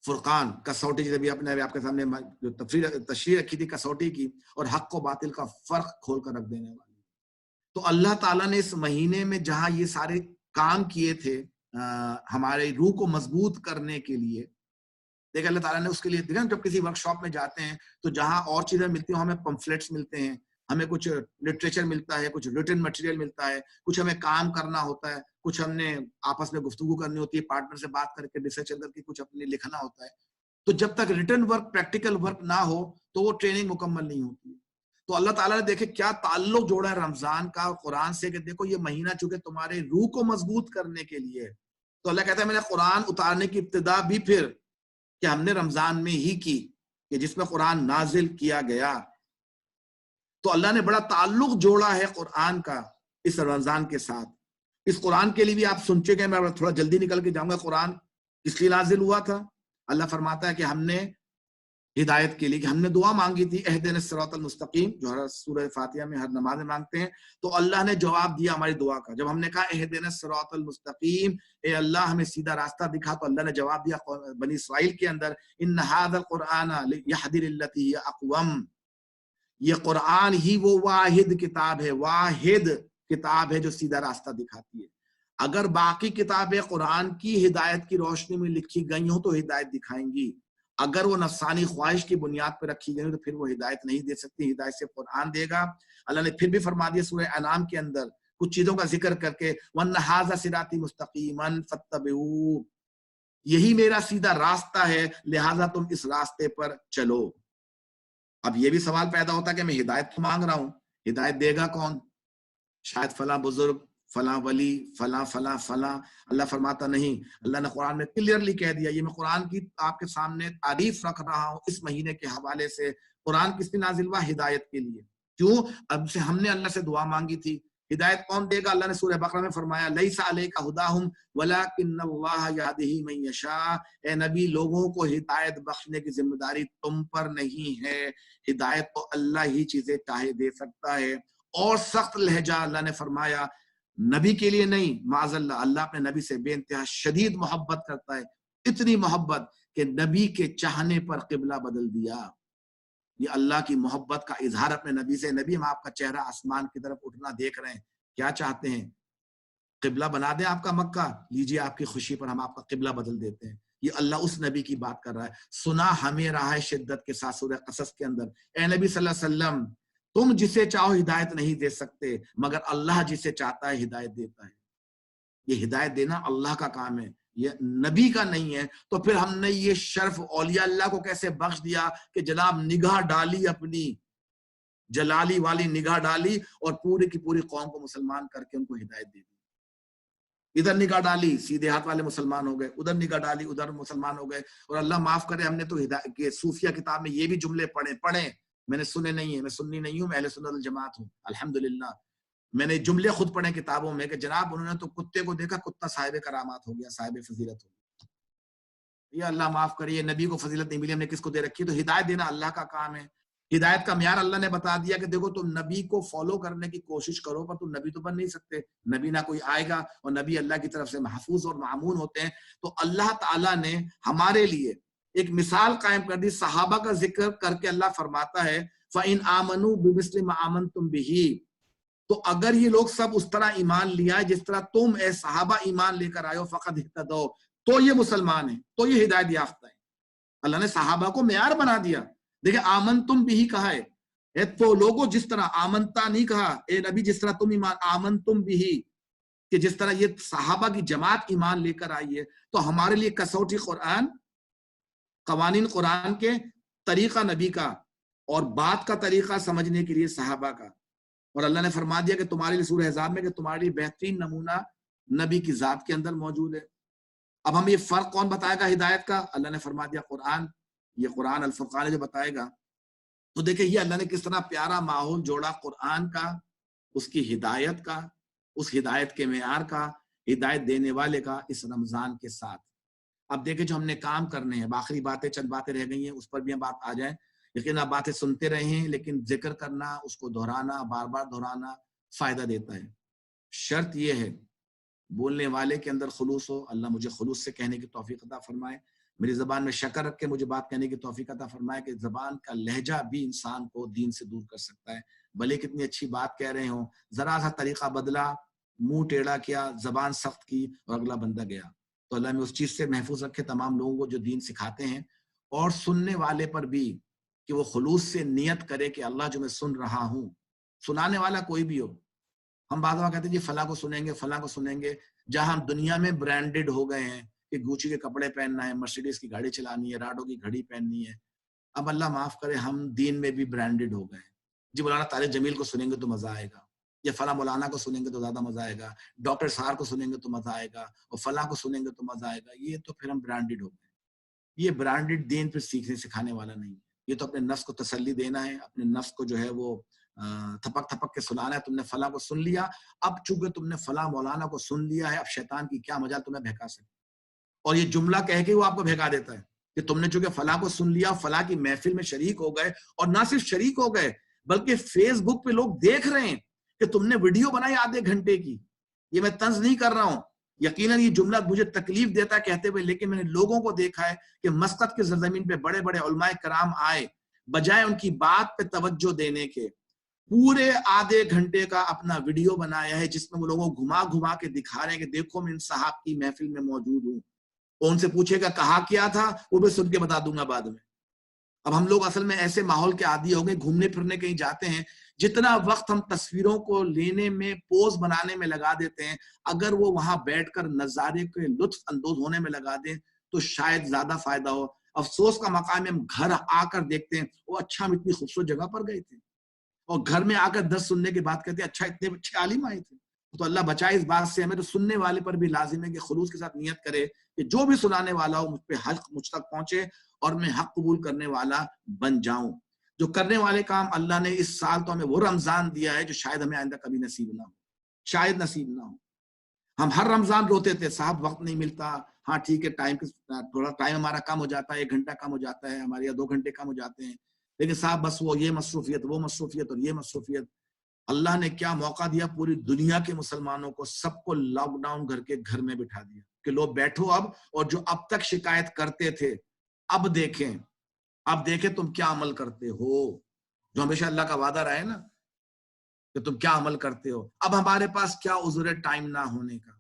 فرقان، کسوٹی، جیسے بھی آپ کے سامنے جو تشریح رکھی تھی کسوٹی کی، اور حق و باطل کا فرق کھول کر رکھ دینے والی. تو اللہ تعالیٰ نے اس مہینے میں جہاں یہ سارے کام کیے تھے ہمارے روح کو مضبوط کرنے کے لیے، دیکھیں اللہ تعالیٰ نے اس کے لیے، دیکھیں جب کسی ورک شاپ میں جاتے ہیں تو جہاں اور چیزیں ملتی ہیں، ہمیں پمفلیٹس ملتے ہیں، ہمیں کچھ لٹریچر ملتا ہے، کچھ ریٹن مٹیریل ملتا ہے، کچھ ہمیں کام کرنا ہوتا ہے، کچھ ہم نے آپس میں گفتگو کرنی ہوتی ہے، پارٹنر سے بات کر کے ریسرچ کر کے کچھ اپنے لکھنا ہوتا ہے. تو جب تک ریٹن ورک، پریکٹیکل ورک نہ ہو تو وہ ٹریننگ مکمل نہیں ہوتی. تو اللہ تعالیٰ نے دیکھے کیا تعلق جوڑا ہے رمضان کا قرآن سے، کہ دیکھو یہ مہینہ چونکہ تمہارے روح کو مضبوط کرنے کے لیے ہے. تو اللہ کہتا ہے میں نے قرآن اتارنے کی ابتدا بھی پھر کہ ہم نے رمضان میں ہی کی، کہ جس میں قرآن نازل کیا گیا. تو اللہ نے بڑا تعلق جوڑا ہے قرآن کا اس رمضان کے ساتھ. اس قرآن کے لیے بھی آپ سن چکے ہیں، میں تھوڑا جلدی نکل کے جاؤں گا. قرآن کس لیے نازل ہوا تھا؟ اللہ فرماتا ہے کہ ہم نے ہدایت کے لیے، کہ ہم نے دعا مانگی تھی اہدنا الصراط المستقیم، جو ہر سورہ فاتحہ میں ہر نماز میں مانگتے ہیں. تو اللہ نے جواب دیا ہماری دعا کا. جب ہم نے کہا اہدنا الصراط المستقیم، اے اللہ ہمیں سیدھا راستہ دکھا، تو اللہ نے جواب دیا بنی اسرائیل کے اندر، ان ھذا القرآن یہدی للتی ہی اقوم. یہ قرآن ہی وہ واحد کتاب ہے جو سیدھا راستہ دکھاتی ہے. اگر باقی کتابیں قرآن کی ہدایت کی روشنی میں لکھی گئی ہوں تو ہدایت دکھائیں گی، اگر وہ نفسانی خواہش کی بنیاد پر رکھی گئی تو پھر وہ ہدایت نہیں دے سکتی. ہدایت سے قرآن دے گا. اللہ نے پھر بھی فرما دیا سورہ انعام کے اندر کچھ چیزوں کا ذکر کر کے، وَأَنَّ هَٰذَا صِرَاطِي مُسْتَقِيمًا فَاتَّبِعُوهُ، یہی میرا سیدھا راستہ ہے لہٰذا تم اس راستے پر چلو. اب یہ بھی سوال پیدا ہوتا ہے کہ میں ہدایت تو مانگ رہا ہوں، ہدایت دے گا کون؟ شاید فلاں بزرگ، فلاں ولی، فلاں فلاں فلاں. اللہ فرماتا نہیں. اللہ نے قرآن میں کلیئرلی کہہ دیا، یہ میں قرآن کی آپ کے سامنے تعریف رکھ رہا ہوں اس مہینے کے حوالے سے. قرآن کس نے نازل ہوا؟ ہدایت کے لیے. کیوں؟ اب سے ہم نے اللہ سے دعا مانگی تھی. ہدایت کون دے گا؟ اللہ نے سورہ بقرہ میں فرمایا لیس علیک ھداھم ولکن اللہ یہدی من یشاء. اے نبی، لوگوں کو ہدایت بخشنے کی ذمہ داری تم پر نہیں ہے، ہدایت تو اللہ ہی چیزیں چاہے دے سکتا ہے. اور سخت لہجہ اللہ نے فرمایا نبی کے لیے نہیں، معاذ اللہ، اللہ اپنے نبی سے بے انتہا شدید محبت کرتا ہے، اتنی محبت کہ نبی کے چاہنے پر قبلہ بدل دیا. یہ اللہ کی محبت کا اظہار اپنے نبی سے. نبی، ہم آپ کا چہرہ آسمان کی طرف اٹھنا دیکھ رہے ہیں، کیا چاہتے ہیں؟ قبلہ بنا دیں آپ کا مکہ؟ لیجیے آپ کی خوشی پر ہم آپ کا قبلہ بدل دیتے ہیں. یہ اللہ اس نبی کی بات کر رہا ہے. سنا ہمیں رہا ہے شدت کے ساتھ سورہ قصص کے اندر، اے نبی صلی اللہ علیہ وسلم، تم جسے چاہو ہدایت نہیں دے سکتے، مگر اللہ جسے چاہتا ہے ہدایت دیتا ہے. یہ ہدایت دینا اللہ کا کام ہے، یہ نبی کا نہیں ہے. تو پھر ہم نے یہ شرف اولیاء اللہ کو کیسے بخش دیا کہ جناب نگاہ ڈالی، اپنی جلالی والی نگاہ ڈالی اور پوری کی پوری قوم کو مسلمان کر کے ان کو ہدایت دے دی. ادھر نگاہ ڈالی سیدھے ہاتھ والے مسلمان ہو گئے، ادھر نگاہ ڈالی ادھر مسلمان ہو گئے. اور اللہ معاف کرے، ہم نے تو صوفیہ کتاب میں یہ بھی جملے پڑھے، میں نے سنے نہیں ہیں، میں سنی نہیں ہوں، میں اہل سنت الجماعت ہوں الحمدللہ. میں نے جملے خود پڑھے کتابوں میں کہ جناب انہوں نے تو کتے کو دیکھا، کتا صاحب کرامات ہو گیا، صاحب فضیلت ہو گیا. یہ اللہ معاف کرے، یہ نبی کو فضیلت نہیں ملی، ہم نے کس کو دے رکھی؟ تو ہدایت دینا اللہ کا کام ہے. ہدایت کا معیار اللہ نے بتا دیا کہ دیکھو تم نبی کو فالو کرنے کی کوشش کرو، پر تم نبی تو بن نہیں سکتے. نبی نہ کوئی آئے گا، اور نبی اللہ کی طرف سے محفوظ اور معمون ہوتے ہیں. تو اللہ تعالیٰ نے ہمارے لیے ایک مثال قائم کر دی. صحابہ کا ذکر کر کے اللہ فرماتا ہے فَإِنْ آمَنُوا بِمِثْلِ مَا آمَنْتُمْ بِهِ، تو اگر یہ لوگ سب اس طرح ایمان لیا جس طرح تم اے صحابہ ایمان لے کر آئے ہو فقد اہتدوا، تو یہ مسلمان ہیں، تو یہ ہدایت یافتہ ہیں. اللہ نے صحابہ کو معیار بنا دیا. دیکھیں آمنتم بھی کہا ہے تو لوگوں جس طرح آمنتا نہیں کہا، اے نبی جس طرح تم ایمان آمنتم بھی، کہ جس طرح یہ صحابہ کی جماعت ایمان لے کر آئی ہے. تو ہمارے لیے کسوٹی قرآن، قوانین قرآن کے، طریقہ نبی کا، اور بات کا طریقہ سمجھنے کے لیے صحابہ کا. اور اللہ نے فرما دیا کہ تمہارے لیے سورہ احزاب میں کہ تمہارے لیے بہترین نمونہ نبی کی ذات کے اندر موجود ہے. اب ہم یہ فرق کون بتائے گا ہدایت کا؟ اللہ نے فرما دیا قرآن، یہ قرآن الفرقان ہے جو بتائے گا. تو دیکھیں یہ اللہ نے کس طرح پیارا ماحول جوڑا قرآن کا، اس کی ہدایت کا، اس ہدایت کے معیار کا، ہدایت دینے والے کا اس رمضان کے ساتھ. اب دیکھیں جو ہم نے کام کرنے ہیں، آخری باتیں چند باتیں رہ گئی ہیں، اس پر بھی ہم بات آ جائیں. لیکن آپ باتیں سنتے رہے ہیں، لیکن ذکر کرنا، اس کو دہرانا، بار بار دہرانا فائدہ دیتا ہے. شرط یہ ہے بولنے والے کے اندر خلوص ہو. اللہ مجھے خلوص سے کہنے کی توفیق عطا فرمائے، میری زبان میں شکر رکھ کے مجھے بات کہنے کی توفیق عطا فرمائے کہ زبان کا لہجہ بھی انسان کو دین سے دور کر سکتا ہے. بھلے کتنی اچھی بات کہہ رہے ہوں، ذرا سا طریقہ بدلا، منہ ٹیڑھا کیا، زبان سخت کی اور اگلا بندہ گیا. تو اللہ میں اس چیز سے محفوظ رکھے تمام لوگوں کو جو دین سکھاتے ہیں، اور سننے والے پر بھی کہ وہ خلوص سے نیت کرے کہ اللہ جو میں سن رہا ہوں، سنانے والا کوئی بھی ہو. ہم بعض وقت کہتے ہیں جی فلاں کو سنیں گے، فلاں کو سنیں گے. جہاں ہم دنیا میں برانڈڈ ہو گئے ہیں کہ گوچی کے کپڑے پہننا ہے، مرسیڈیز کی گاڑی چلانی ہے، راڈو کی گھڑی پہننی ہے، اب اللہ معاف کرے ہم دین میں بھی برانڈڈ ہو گئے ہیں. جی مولانا طارق جمیل کو سنیں گے تو مزہ آئے گا، یا فلاں مولانا کو سنیں گے تو زیادہ مزہ آئے گا، ڈاکٹر سار کو سنیں گے تو مزہ آئے گا، اور فلاں کو سنیں گے تو مزہ آئے گا. یہ تو پھر ہم برانڈڈ ہو گئے. یہ برانڈڈ دین پھر سیکھنے سکھانے والا نہیں ہے. یہ تو اپنے نفس کو تسلی دینا ہے، اپنے نفس کو جو ہے وہ تھپک تھپک کے سنانا ہے. تم نے فلاں کو سن لیا، اب چونکہ تم نے فلاں مولانا کو سن لیا ہے، اب شیطان کی کیا مجال تمہیں بہکا سکے. اور یہ جملہ کہہ کے وہ آپ کو بہکا دیتا ہے کہ تم نے چونکہ فلاں کو سن لیا، فلاں کی محفل میں شریک ہو گئے، اور نہ صرف شریک ہو گئے بلکہ فیس بک پہ لوگ دیکھ رہے ہیں کہ تم نے ویڈیو بنائی آدھے گھنٹے کی. یہ میں طنز نہیں کر رہا ہوں، یقیناً یہ جملہ مجھے تکلیف دیتا ہے کہتے ہوئے، لیکن میں نے لوگوں کو دیکھا ہے کہ مسقط کی سرزمین پہ بڑے بڑے علماء کرام آئے، بجائے ان کی بات پہ توجہ دینے کے پورے آدھے گھنٹے کا اپنا ویڈیو بنایا ہے، جس میں وہ لوگوں کو گھما گھما کے دکھا رہے ہیں کہ دیکھو میں ان صاحب کی محفل میں موجود ہوں. اور ان سے پوچھے گا کہا کیا تھا، وہ بھی سن کے بتا دوں گا بعد میں. اب ہم لوگ اصل میں ایسے ماحول کے عادی ہو گئے، گھومنے پھرنے کہیں جاتے ہیں، جتنا وقت ہم تصویروں کو لینے میں، پوز بنانے میں لگا دیتے ہیں، اگر وہ وہاں بیٹھ کر نظارے کے لطف اندوز ہونے میں لگا دیں تو شاید زیادہ فائدہ ہو. افسوس کا مقام ہے ہم گھر آ کر دیکھتے ہیں وہ اچھا ہم اتنی خوبصورت جگہ پر گئے تھے، اور گھر میں آ کر 10 سننے کی بات کرتے ہیں اچھا اتنے اچھے عالم آئے تھے. تو اللہ بچائے اس بات سے. ہمیں تو سننے والے پر بھی لازم ہے کہ خلوص کے ساتھ نیت کرے کہ جو بھی سنانے والا ہو مجھ پہ حق مجھ تک پہنچے اور میں حق قبول کرنے والا بن جاؤں. جو کرنے والے کام اللہ نے اس سال تو ہمیں وہ رمضان دیا ہے جو شاید ہمیں آئندہ کبھی نصیب نہ ہو، شاید نصیب نہ ہو. ہم ہر رمضان روتے تھے صاحب وقت نہیں ملتا، ہاں ٹھیک ہے تھوڑا ٹائم ہمارا کم ہو جاتا ہے، 1 گھنٹہ کم ہو جاتا ہے ہمارے، یا 2 گھنٹے کم ہو جاتے ہیں، لیکن صاحب بس وہ یہ مصروفیت، وہ مصروفیت اور یہ مصروفیت. اللہ نے کیا موقع دیا پوری دنیا کے مسلمانوں کو، سب کو لاک ڈاؤن کر کے گھر میں بٹھا دیا کہ لو بیٹھو اب، اور جو اب تک شکایت کرتے تھے اب دیکھیں تم کیا عمل کرتے ہو. جو ہمیشہ اللہ کا وعدہ رہا ہے نا کہ تم کیا عمل کرتے ہو. اب ہمارے پاس کیا عذر ہے ٹائم نہ ہونے کا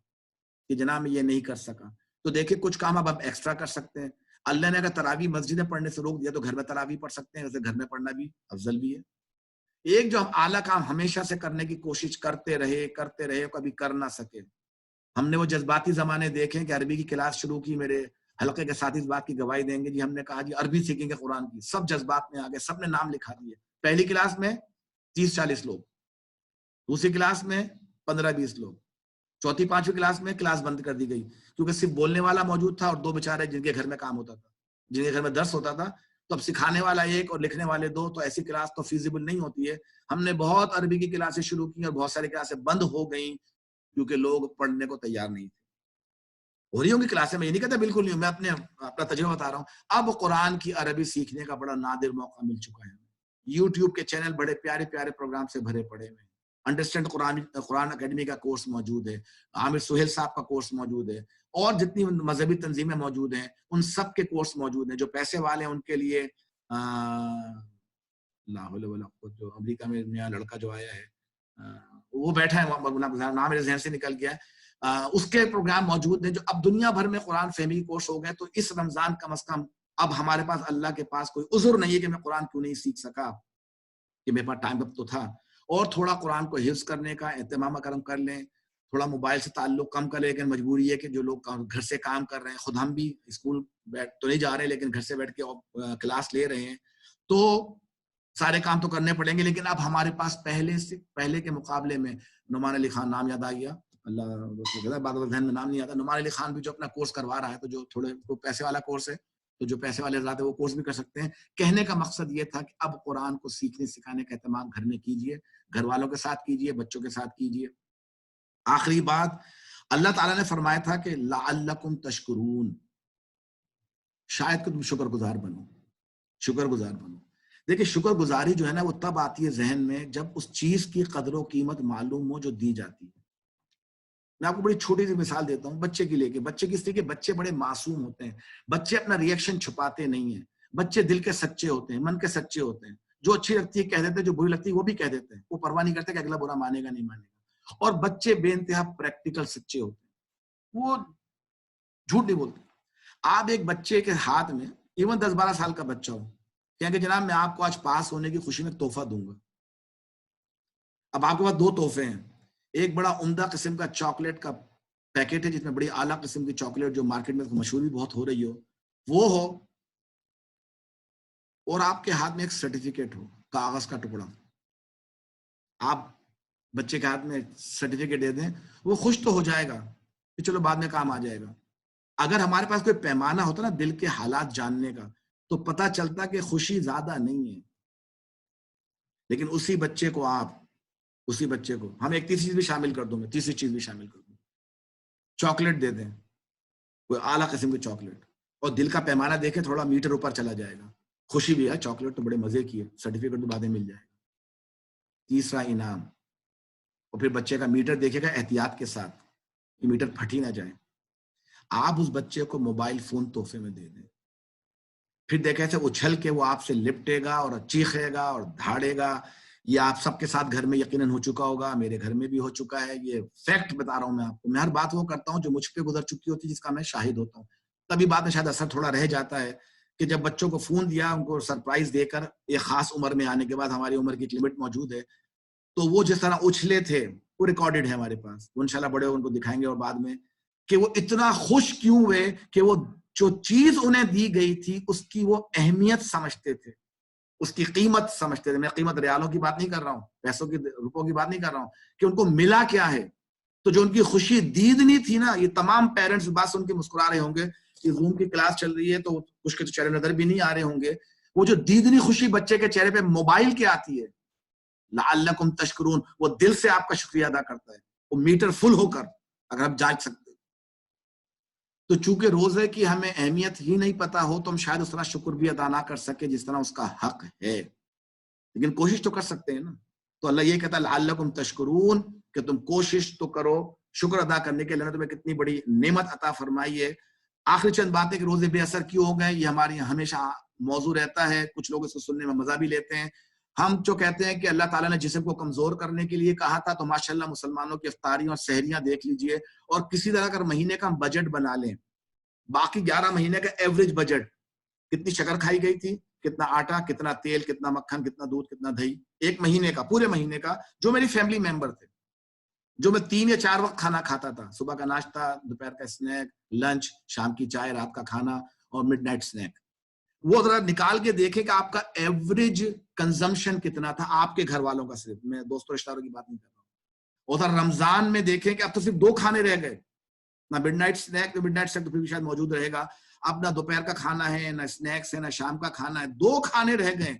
کہ جناب میں یہ نہیں کر سکا. تو دیکھیں کچھ کام اب ایکسٹرا کر سکتے ہیں. اللہ نے اگر تراویح مسجد میں پڑھنے سے روک دیا تو گھر میں تراویح پڑھ سکتے ہیں، ویسے گھر میں پڑھنا بھی افضل بھی ہے. ایک جو ہم اعلیٰ کام ہمیشہ سے کرنے کی کوشش کرتے رہے کبھی کر نہ سکے. ہم نے وہ جذباتی زمانے دیکھیں کہ عربی کی کلاس شروع کی، میرے حلقے کے ساتھی اس بات کی گواہی دیں گے، جی ہم نے کہا جی عربی سیکھیں گے قرآن کی، سب جذبات میں آ گئے، سب نے نام لکھا دیے. پہلی کلاس میں 30-40 لوگ، دوسری کلاس میں 15-20 لوگ، چوتھی 5ویں کلاس میں کلاس بند کر دی گئی کیونکہ صرف بولنے والا موجود تھا اور 2 بیچارے جن کے گھر میں کام ہوتا تھا، جن کے گھر میں درس ہوتا تھا. تو اب سکھانے والا 1 اور لکھنے والے 2، تو ایسی کلاس تو فیزیبل نہیں ہوتی ہے. ہم نے بہت عربی کی کلاسیں شروع کی اور بہت ساری کلاسیں بند ہو گئیں کیونکہ لوگ پڑھنے کو تیار نہیں تھے. ہو رہی ہوں گی کلاسیں، میں یہ نہیں کہتا بالکل نہیں، میں اپنا تجربہ بتا رہا ہوں. اب قرآن کی عربی سیکھنے کا بڑا نادر موقع مل چکا ہے. یوٹیوب کے چینل بڑے پیارے پیارے پروگرام سے بھرے پڑے ہوئے ہیں. انڈرسٹینڈ قرآن اکیڈمی کا کورس موجود ہے، عامر سہیل صاحب کا کورس موجود ہے، اور جتنی مذہبی تنظیمیں موجود ہیں ان سب کے کورس موجود ہیں. جو پیسے والے ہیں ان کے لیے جو امریکہ میں نیا لڑکا جو آیا ہے وہ بیٹھا ہے، نام میرے ذہن سے نکل گیا ہے، اس کے پروگرام موجود ہیں. جو اب دنیا بھر میں قرآن فہمی کورس ہو گئے، تو اس رمضان کم از کم اب ہمارے پاس اللہ کے پاس کوئی عذر نہیں ہے کہ میں قرآن کیوں نہیں سیکھ سکا، کہ میرے پاس ٹائم اب تو تھا. اور تھوڑا قرآن کو حفظ کرنے کا اہتمام کرم کر لیں، تھوڑا موبائل سے تعلق کم کر لیں. لیکن مجبوری ہے کہ جو لوگ گھر سے کام کر رہے ہیں، خود ہم بھی اسکول تو نہیں جا رہے لیکن گھر سے بیٹھ کے کلاس لے رہے ہیں، تو سارے کام تو کرنے پڑیں گے. لیکن اب ہمارے پاس پہلے کے مقابلے میں نعمان علی خان نام یاد آ گیا، اللہ بعد ذہن میں نام نہیں آتا، نعمان علی خان بھی جو اپنا کورس کروا رہا ہے، تو جو تھوڑے پیسے والا کورس ہے، تو جو پیسے والے حضرات ہیں وہ کورس بھی کر سکتے ہیں. کہنے کا مقصد یہ تھا کہ اب قرآن کو سیکھنے سکھانے کا اہتمام گھر میں کیجیے، گھر والوں کے ساتھ کیجیے، بچوں کے ساتھ کیجیے. آخری بات، اللہ تعالیٰ نے فرمایا تھا کہ لعلکم تشکرون، شاید کہ تم شکر گزار بنو. دیکھیں شکر گزاری جو ہے نا وہ تب آتی ہے ذہن میں جب اس چیز کی قدر و قیمت معلوم ہو جو دی جاتی ہے. میں آپ کو بڑی چھوٹی سی مثال دیتا ہوں بچے کی لے کے. بچے کس طرح کے بچے بڑے معصوم ہوتے ہیں، بچے اپنا ریئیکشن چھپاتے نہیں ہیں، بچے دل کے سچے ہوتے ہیں، من کے سچے ہوتے ہیں. جو اچھی لگتی ہے کہہ دیتے ہیں، جو بری لگتی ہے وہ بھی کہہ دیتے ہیں، وہ پرواہ نہیں کرتے کہ اگلا برا مانے گا نہیں مانے گا. اور بچے بے انتہا پریکٹیکل سچے ہوتے ہیں، وہ جھوٹ نہیں بولتے. آپ ایک بچے کے ہاتھ میں ایون 10-12 سال کا بچہ ہو، کہیں کہ جناب میں آپ کو آج پاس ہونے کی خوشی میں تحفہ دوں گا. اب آپ کے پاس 2 تحفے ہیں، ایک بڑا عمدہ قسم کا چاکلیٹ کا پیکٹ ہے جس میں بڑی اعلیٰ قسم کی چاکلیٹ جو مارکیٹ میں مشہور بھی بہت ہو رہی ہو وہ ہو، اور آپ کے ہاتھ میں ایک سرٹیفکیٹ ہو، کاغذ کا ٹکڑا. آپ بچے کے ہاتھ میں سرٹیفکیٹ دے دیں، وہ خوش تو ہو جائے گا کہ چلو بعد میں کام آ جائے گا. اگر ہمارے پاس کوئی پیمانہ ہوتا نا دل کے حالات جاننے کا، تو پتا چلتا کہ خوشی زیادہ نہیں ہے. لیکن اسی بچے کو ہم ایک تیسری چیز بھی شامل کر دوں گے، چاکلیٹ دے دیں، کوئی اعلیٰ قسم کی چاکلیٹ، اور دل کا پیمانہ دیکھے تھوڑا میٹر اوپر چلا جائے گا. خوشی بھی ہے، چاکلیٹ تو بڑے مزے کی ہے، سرٹیفکیٹ تو بعد میں مل جائے گا. تیسرا انعام، اور پھر بچے کا میٹر دیکھے گا احتیاط کے ساتھ کہ میٹر پھٹ ہی نہ جائے. آپ اس بچے کو موبائل فون تحفے میں دے دیں، پھر دیکھیں سے اچھل کے وہ آپ سے لپٹے گا اور چیخے گا اور دھاڑے گا. یہ آپ سب کے ساتھ گھر میں یقیناً ہو چکا ہوگا، میرے گھر میں بھی ہو چکا ہے. یہ فیکٹ بتا رہا ہوں میں آپ کو. میں ہر بات وہ کرتا ہوں جو مجھ پہ گزر چکی ہوتی ہے، جس کا میں شاہد ہوتا ہوں. تبھی بات میں شاید اثر تھوڑا رہ جاتا ہے کہ جب بچوں کو فون دیا، ان کو سرپرائز دے کر ایک خاص عمر میں آنے کے بعد، ہماری عمر کی ایک لمٹ موجود ہے، تو وہ جس طرح اچھلے تھے وہ ریکارڈڈ ہے ہمارے پاس. وہ انشاءاللہ بڑے ان کو دکھائیں گے اور بعد میں کہ وہ اتنا خوش کیوں ہوئے کہ وہ جو چیز انہیں دی گئی تھی اس کی وہ اہمیت سمجھتے تھے، اس کی قیمت سمجھتے تھے. میں قیمت ریالوں کی بات نہیں کر رہا ہوں، پیسوں کی، روپوں کی بات نہیں کر رہا ہوں، کہ ان کو ملا کیا ہے. تو جو ان کی خوشی دیدنی تھی نا، یہ تمام پیرنٹس بات سن کے مسکرا رہے ہوں گے کہ زوم کی کلاس چل رہی ہے تو کچھ کے چہرے نظر بھی نہیں آ رہے ہوں گے. وہ جو دیدنی خوشی بچے کے چہرے پہ موبائل کی آتی ہے، لعلکم تشکرون، وہ دل سے آپ کا شکریہ ادا کرتا ہے، وہ میٹر فل ہو کر، اگر آپ جانچ سکتے. تو چونکہ روزے کی ہمیں اہمیت ہی نہیں پتا ہو تو ہم شاید اس طرح شکر بھی ادا نہ کر سکے جس طرح اس کا حق ہے، لیکن کوشش تو کر سکتے ہیں نا. تو اللہ یہ کہتا ہے لعلکم تشکرون، کہ تم کوشش تو کرو شکر ادا کرنے کے. اللہ نے تمہیں کتنی بڑی نعمت عطا فرمائی ہے. آخری چند باتیں کہ روزے بے اثر کیوں ہو گئے، یہ ہماری ہمیشہ موضوع رہتا ہے. کچھ لوگ اس کو سننے میں مزہ بھی لیتے ہیں. ہم جو کہتے ہیں کہ اللہ تعالیٰ نے جسم کو کمزور کرنے کے لیے کہا تھا، تو ماشاءاللہ مسلمانوں کی افطاریاں اور سحریاں دیکھ لیجئے، اور کسی طرح اگر مہینے کا ہم بجٹ بنا لیں، باقی 11 مہینے کا ایوریج بجٹ، کتنی شکر کھائی گئی تھی، کتنا آٹا، کتنا تیل، کتنا مکھن، کتنا دودھ، کتنا دہی، ایک مہینے کا، پورے مہینے کا، جو میری فیملی ممبر تھے، جو میں 3 یا 4 وقت کھانا کھاتا تھا، صبح کا ناشتہ، دوپہر کا اسنیک، لنچ، شام کی چائے، رات کا کھانا اور مڈ نائٹ اسنیک. وہ ذرا نکال کے دیکھیں کہ آپ کا ایوریج کنزمپشن کتنا تھا آپ کے گھر والوں کا. صرف میں دوستوں رشتہ داروں کی بات نہیں کر رہا ہوں. اور ذرا رمضان میں دیکھیں کہ اب تو صرف 2 کھانے رہ گئے، نہ midnight snack, midnight snack تو پھر بھی شاید موجود رہے گا. اب نہ دوپہر کا کھانا ہے، نہ اسنیکس ہے، نہ شام کا کھانا ہے، 2 کھانے رہ گئے.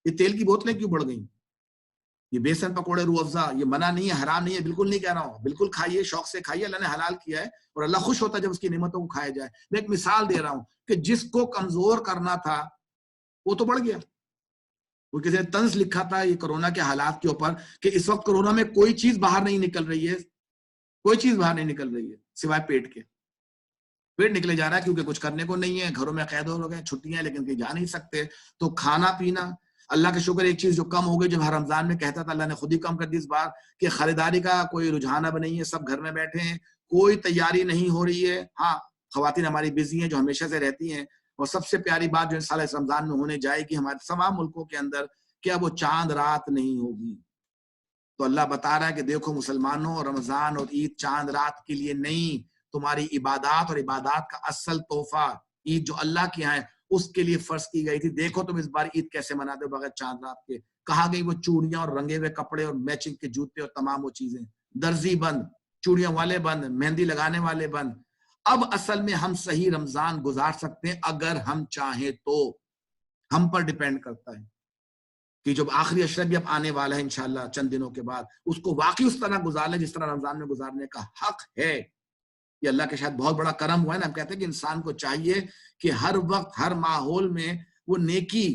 یہ تیل کی بوتلیں کیوں بڑھ گئیں؟ یہ بیسن پکوڑے، روح افزا، یہ منع نہیں ہے، حرام نہیں ہے، بالکل نہیں کہہ رہا ہوں، بالکل کھائیے، شوق سے کھائیے، اللہ نے حلال کیا ہے اور اللہ خوش ہوتا ہے جب اس کی نعمتوں کو کھایا جائے. میں ایک مثال دے رہا ہوں کہ جس کو کمزور کرنا تھا وہ تو بڑھ گیا. وہ کسی نے طنز لکھا تھا یہ کورونا کے حالات کے اوپر کہ اس وقت کورونا میں کوئی چیز باہر نہیں نکل رہی ہے، کوئی چیز باہر نہیں نکل رہی ہے سوائے پیٹ کے. پیٹ نکلے جا رہا ہے کیونکہ کچھ کرنے کو نہیں ہے، گھروں میں قید ہو گئے، چھٹیاں لیکن کہیں جا نہیں سکتے. تو کھانا پینا، اللہ کے شکر ایک چیز جو کم ہو گئی، جو ہر رمضان میں کہتا تھا اللہ نے خود ہی کم کر دی اس بار، کہ خریداری کا کوئی رجحان اب نہیں ہے، سب گھر میں بیٹھے ہیں، کوئی تیاری نہیں ہو رہی ہے. ہاں خواتین ہماری بزی ہیں جو ہمیشہ سے رہتی ہیں، اور سب سے پیاری بات جو ان سال اس رمضان میں ہونے جائے گی ہمارے تمام ملکوں کے اندر، کیا وہ چاند رات نہیں ہوگی. تو اللہ بتا رہا ہے کہ دیکھو مسلمانوں، رمضان اور عید چاند رات کے لیے نہیں، تمہاری عبادات اور عبادات کا اصل تحفہ عید جو اللہ کے یہاں ہے اس کے لیے فرض کی گئی تھی. دیکھو تم اس بار عید کیسے مناتے ہو بغیر چاند رات کے. کہا گئی وہ چوڑیاں اور رنگے ہوئے کپڑے اور میچنگ کے جوتے اور تمام وہ چیزیں، درزی بند، چوڑیاں والے بند، مہندی لگانے والے بند. اب اصل میں ہم صحیح رمضان گزار سکتے ہیں اگر ہم چاہیں تو. ہم پر ڈیپینڈ کرتا ہے کہ جب آخری اشرف بھی اب آنے والا ہے انشاءاللہ چند دنوں کے بعد، اس کو واقعی اس طرح گزار لیں جس طرح رمضان میں گزارنے کا حق ہے. یہ اللہ کے شاید بہت بڑا کرم ہوا ہے نا. ہم کہتے ہیں کہ انسان کو چاہیے کہ ہر وقت ہر ماحول میں وہ نیکی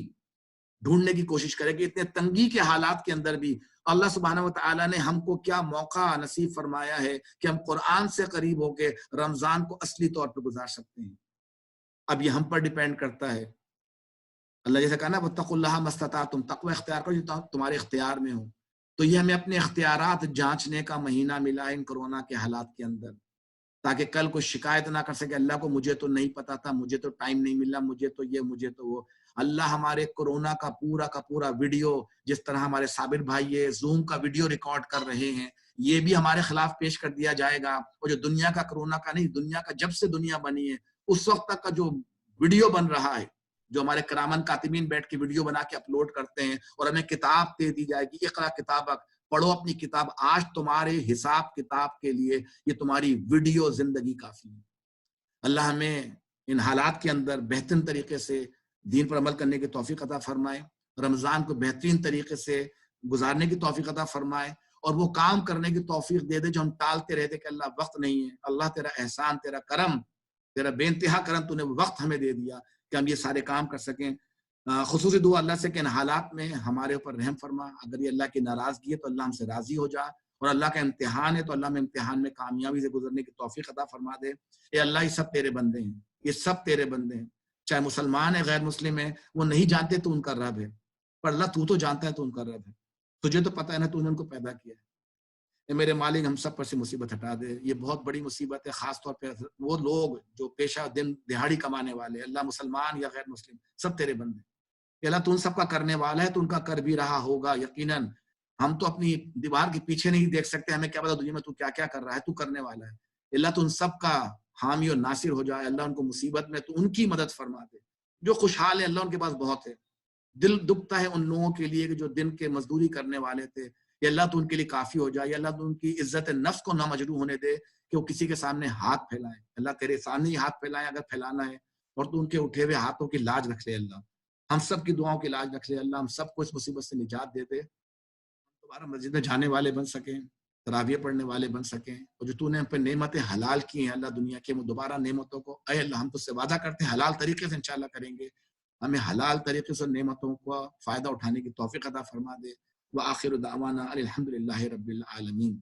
ڈھونڈنے کی کوشش کرے، کہ اتنے تنگی کے حالات کے اندر بھی اللہ سبحانہ و تعالیٰ نے ہم کو کیا موقع نصیب فرمایا ہے کہ ہم قرآن سے قریب ہو کے رمضان کو اصلی طور پہ گزار سکتے ہیں. اب یہ ہم پر ڈیپینڈ کرتا ہے. اللہ جیسے کہا نا واتقوا اللہ ما استطعتم، تقوی اختیار کرو جو تمہارے اختیار میں ہو. تو یہ ہمیں اپنے اختیارات جانچنے کا مہینہ ملا ان کورونا کے حالات کے اندر، تاکہ کل کوئی شکایت نہ کر سکے اللہ کو مجھے تو نہیں پتا تھا، مجھے تو ٹائم نہیں ملا، مجھے تو یہ مجھے تو وہ. اللہ ہمارے کورونا کا پورا ویڈیو، جس طرح ہمارے صابر بھائی یہ زوم کا ویڈیو ریکارڈ کر رہے ہیں، یہ بھی ہمارے خلاف پیش کر دیا جائے گا. اور جو دنیا کا کورونا کا نہیں، دنیا کا جب سے دنیا بنی ہے اس وقت تک کا جو ویڈیو بن رہا ہے، جو ہمارے کرامن کاتبین بیٹھ کے ویڈیو بنا کے اپلوڈ کرتے ہیں، اور ہمیں کتاب دے دی جائے گی اقرا کتابک، پڑھو اپنی کتاب. آج تمہارے حساب کتاب کے لیے یہ تمہاری ویڈیو زندگی کافی ہے. اللہ ہمیں ان حالات کے اندر بہترین طریقے سے دین پر عمل کرنے کی توفیق عطا فرمائے، رمضان کو بہترین طریقے سے گزارنے کی توفیق عطا فرمائے، اور وہ کام کرنے کی توفیق دے دے جو ہم ٹالتے رہتے کہ اللہ وقت نہیں ہے. اللہ تیرا احسان، تیرا کرم، تیرا بے انتہا کرم، تو نے وقت ہمیں دے دیا کہ ہم یہ سارے کام کر سکیں. خصوصی دعا اللہ سے کہ ان حالات میں ہمارے اوپر رحم فرما. اگر یہ اللہ کی ناراضگی ہے تو اللہ ہم سے راضی ہو جا، اور اللہ کا امتحان ہے تو اللہ میں امتحان میں کامیابی سے گزرنے کی توفیق عطا فرما دے. اے اللہ یہ سب تیرے بندے ہیں، یہ سب تیرے بندے ہیں، چاہے مسلمان ہے غیر مسلم ہے، وہ نہیں جانتے تو ان کا رب ہے، پر اللہ تو جانتا ہے تو ان کا رب ہے. تجھے تو پتہ ہے نا، تو نے ان کو پیدا کیا ہے. اے میرے مالک ہم سب پر سے مصیبت ہٹا دے. یہ بہت بڑی مصیبت ہے، خاص طور پہ وہ لوگ جو پیشہ دن دہاڑی کمانے والے، اللہ مسلمان یا غیر مسلم سب تیرے بندے. اللہ تو ان سب کا کرنے والا ہے، تو ان کا کر بھی رہا ہوگا یقیناً. ہم تو اپنی دیوار کے پیچھے نہیں دیکھ سکتے، ہمیں کیا پتا دنیا میں تو کیا کیا کر رہا ہے، تو کرنے والا ہے. اللہ تو ان سب کا حامی اور ناصر ہو جائے. اللہ ان کو مصیبت میں تو ان کی مدد فرما دے. جو خوشحال ہے اللہ ان کے پاس بہت ہے. دل دکھتا ہے ان لوگوں کے لیے کہ جو دن کے مزدوری کرنے والے تھے، یا اللہ تو ان کے لیے کافی ہو جائے. یا اللہ تو ان کی عزت نفس کو نہ مجروح ہونے دے کہ وہ کسی کے سامنے ہاتھ پھیلائیں. اللہ تیرے سامنے ہی ہاتھ پھیلائیں اگر پھیلانا ہے، اور تو ان کے اٹھے ہوئے ہاتھوں کی لاج رکھ لے. اللہ ہم سب کی دعاؤں کی لاج رکھ لے. اللہ ہم سب کو اس مصیبت سے نجات دے دے، دوبارہ مسجد میں جانے والے بن سکیں، تراویح پڑھنے والے بن سکیں، اور جو تو نے ہم پہ نعمتیں حلال کی ہیں اللہ دنیا کے، وہ دوبارہ نعمتوں کو اے اللہ ہم تجھ سے وعدہ کرتے ہیں حلال طریقے سے انشاءاللہ کریں گے. ہمیں حلال طریقے سے نعمتوں کا فائدہ اٹھانے کی توفیق عطا فرما دے. وآخر دعوانا الحمدللہ رب العالمین.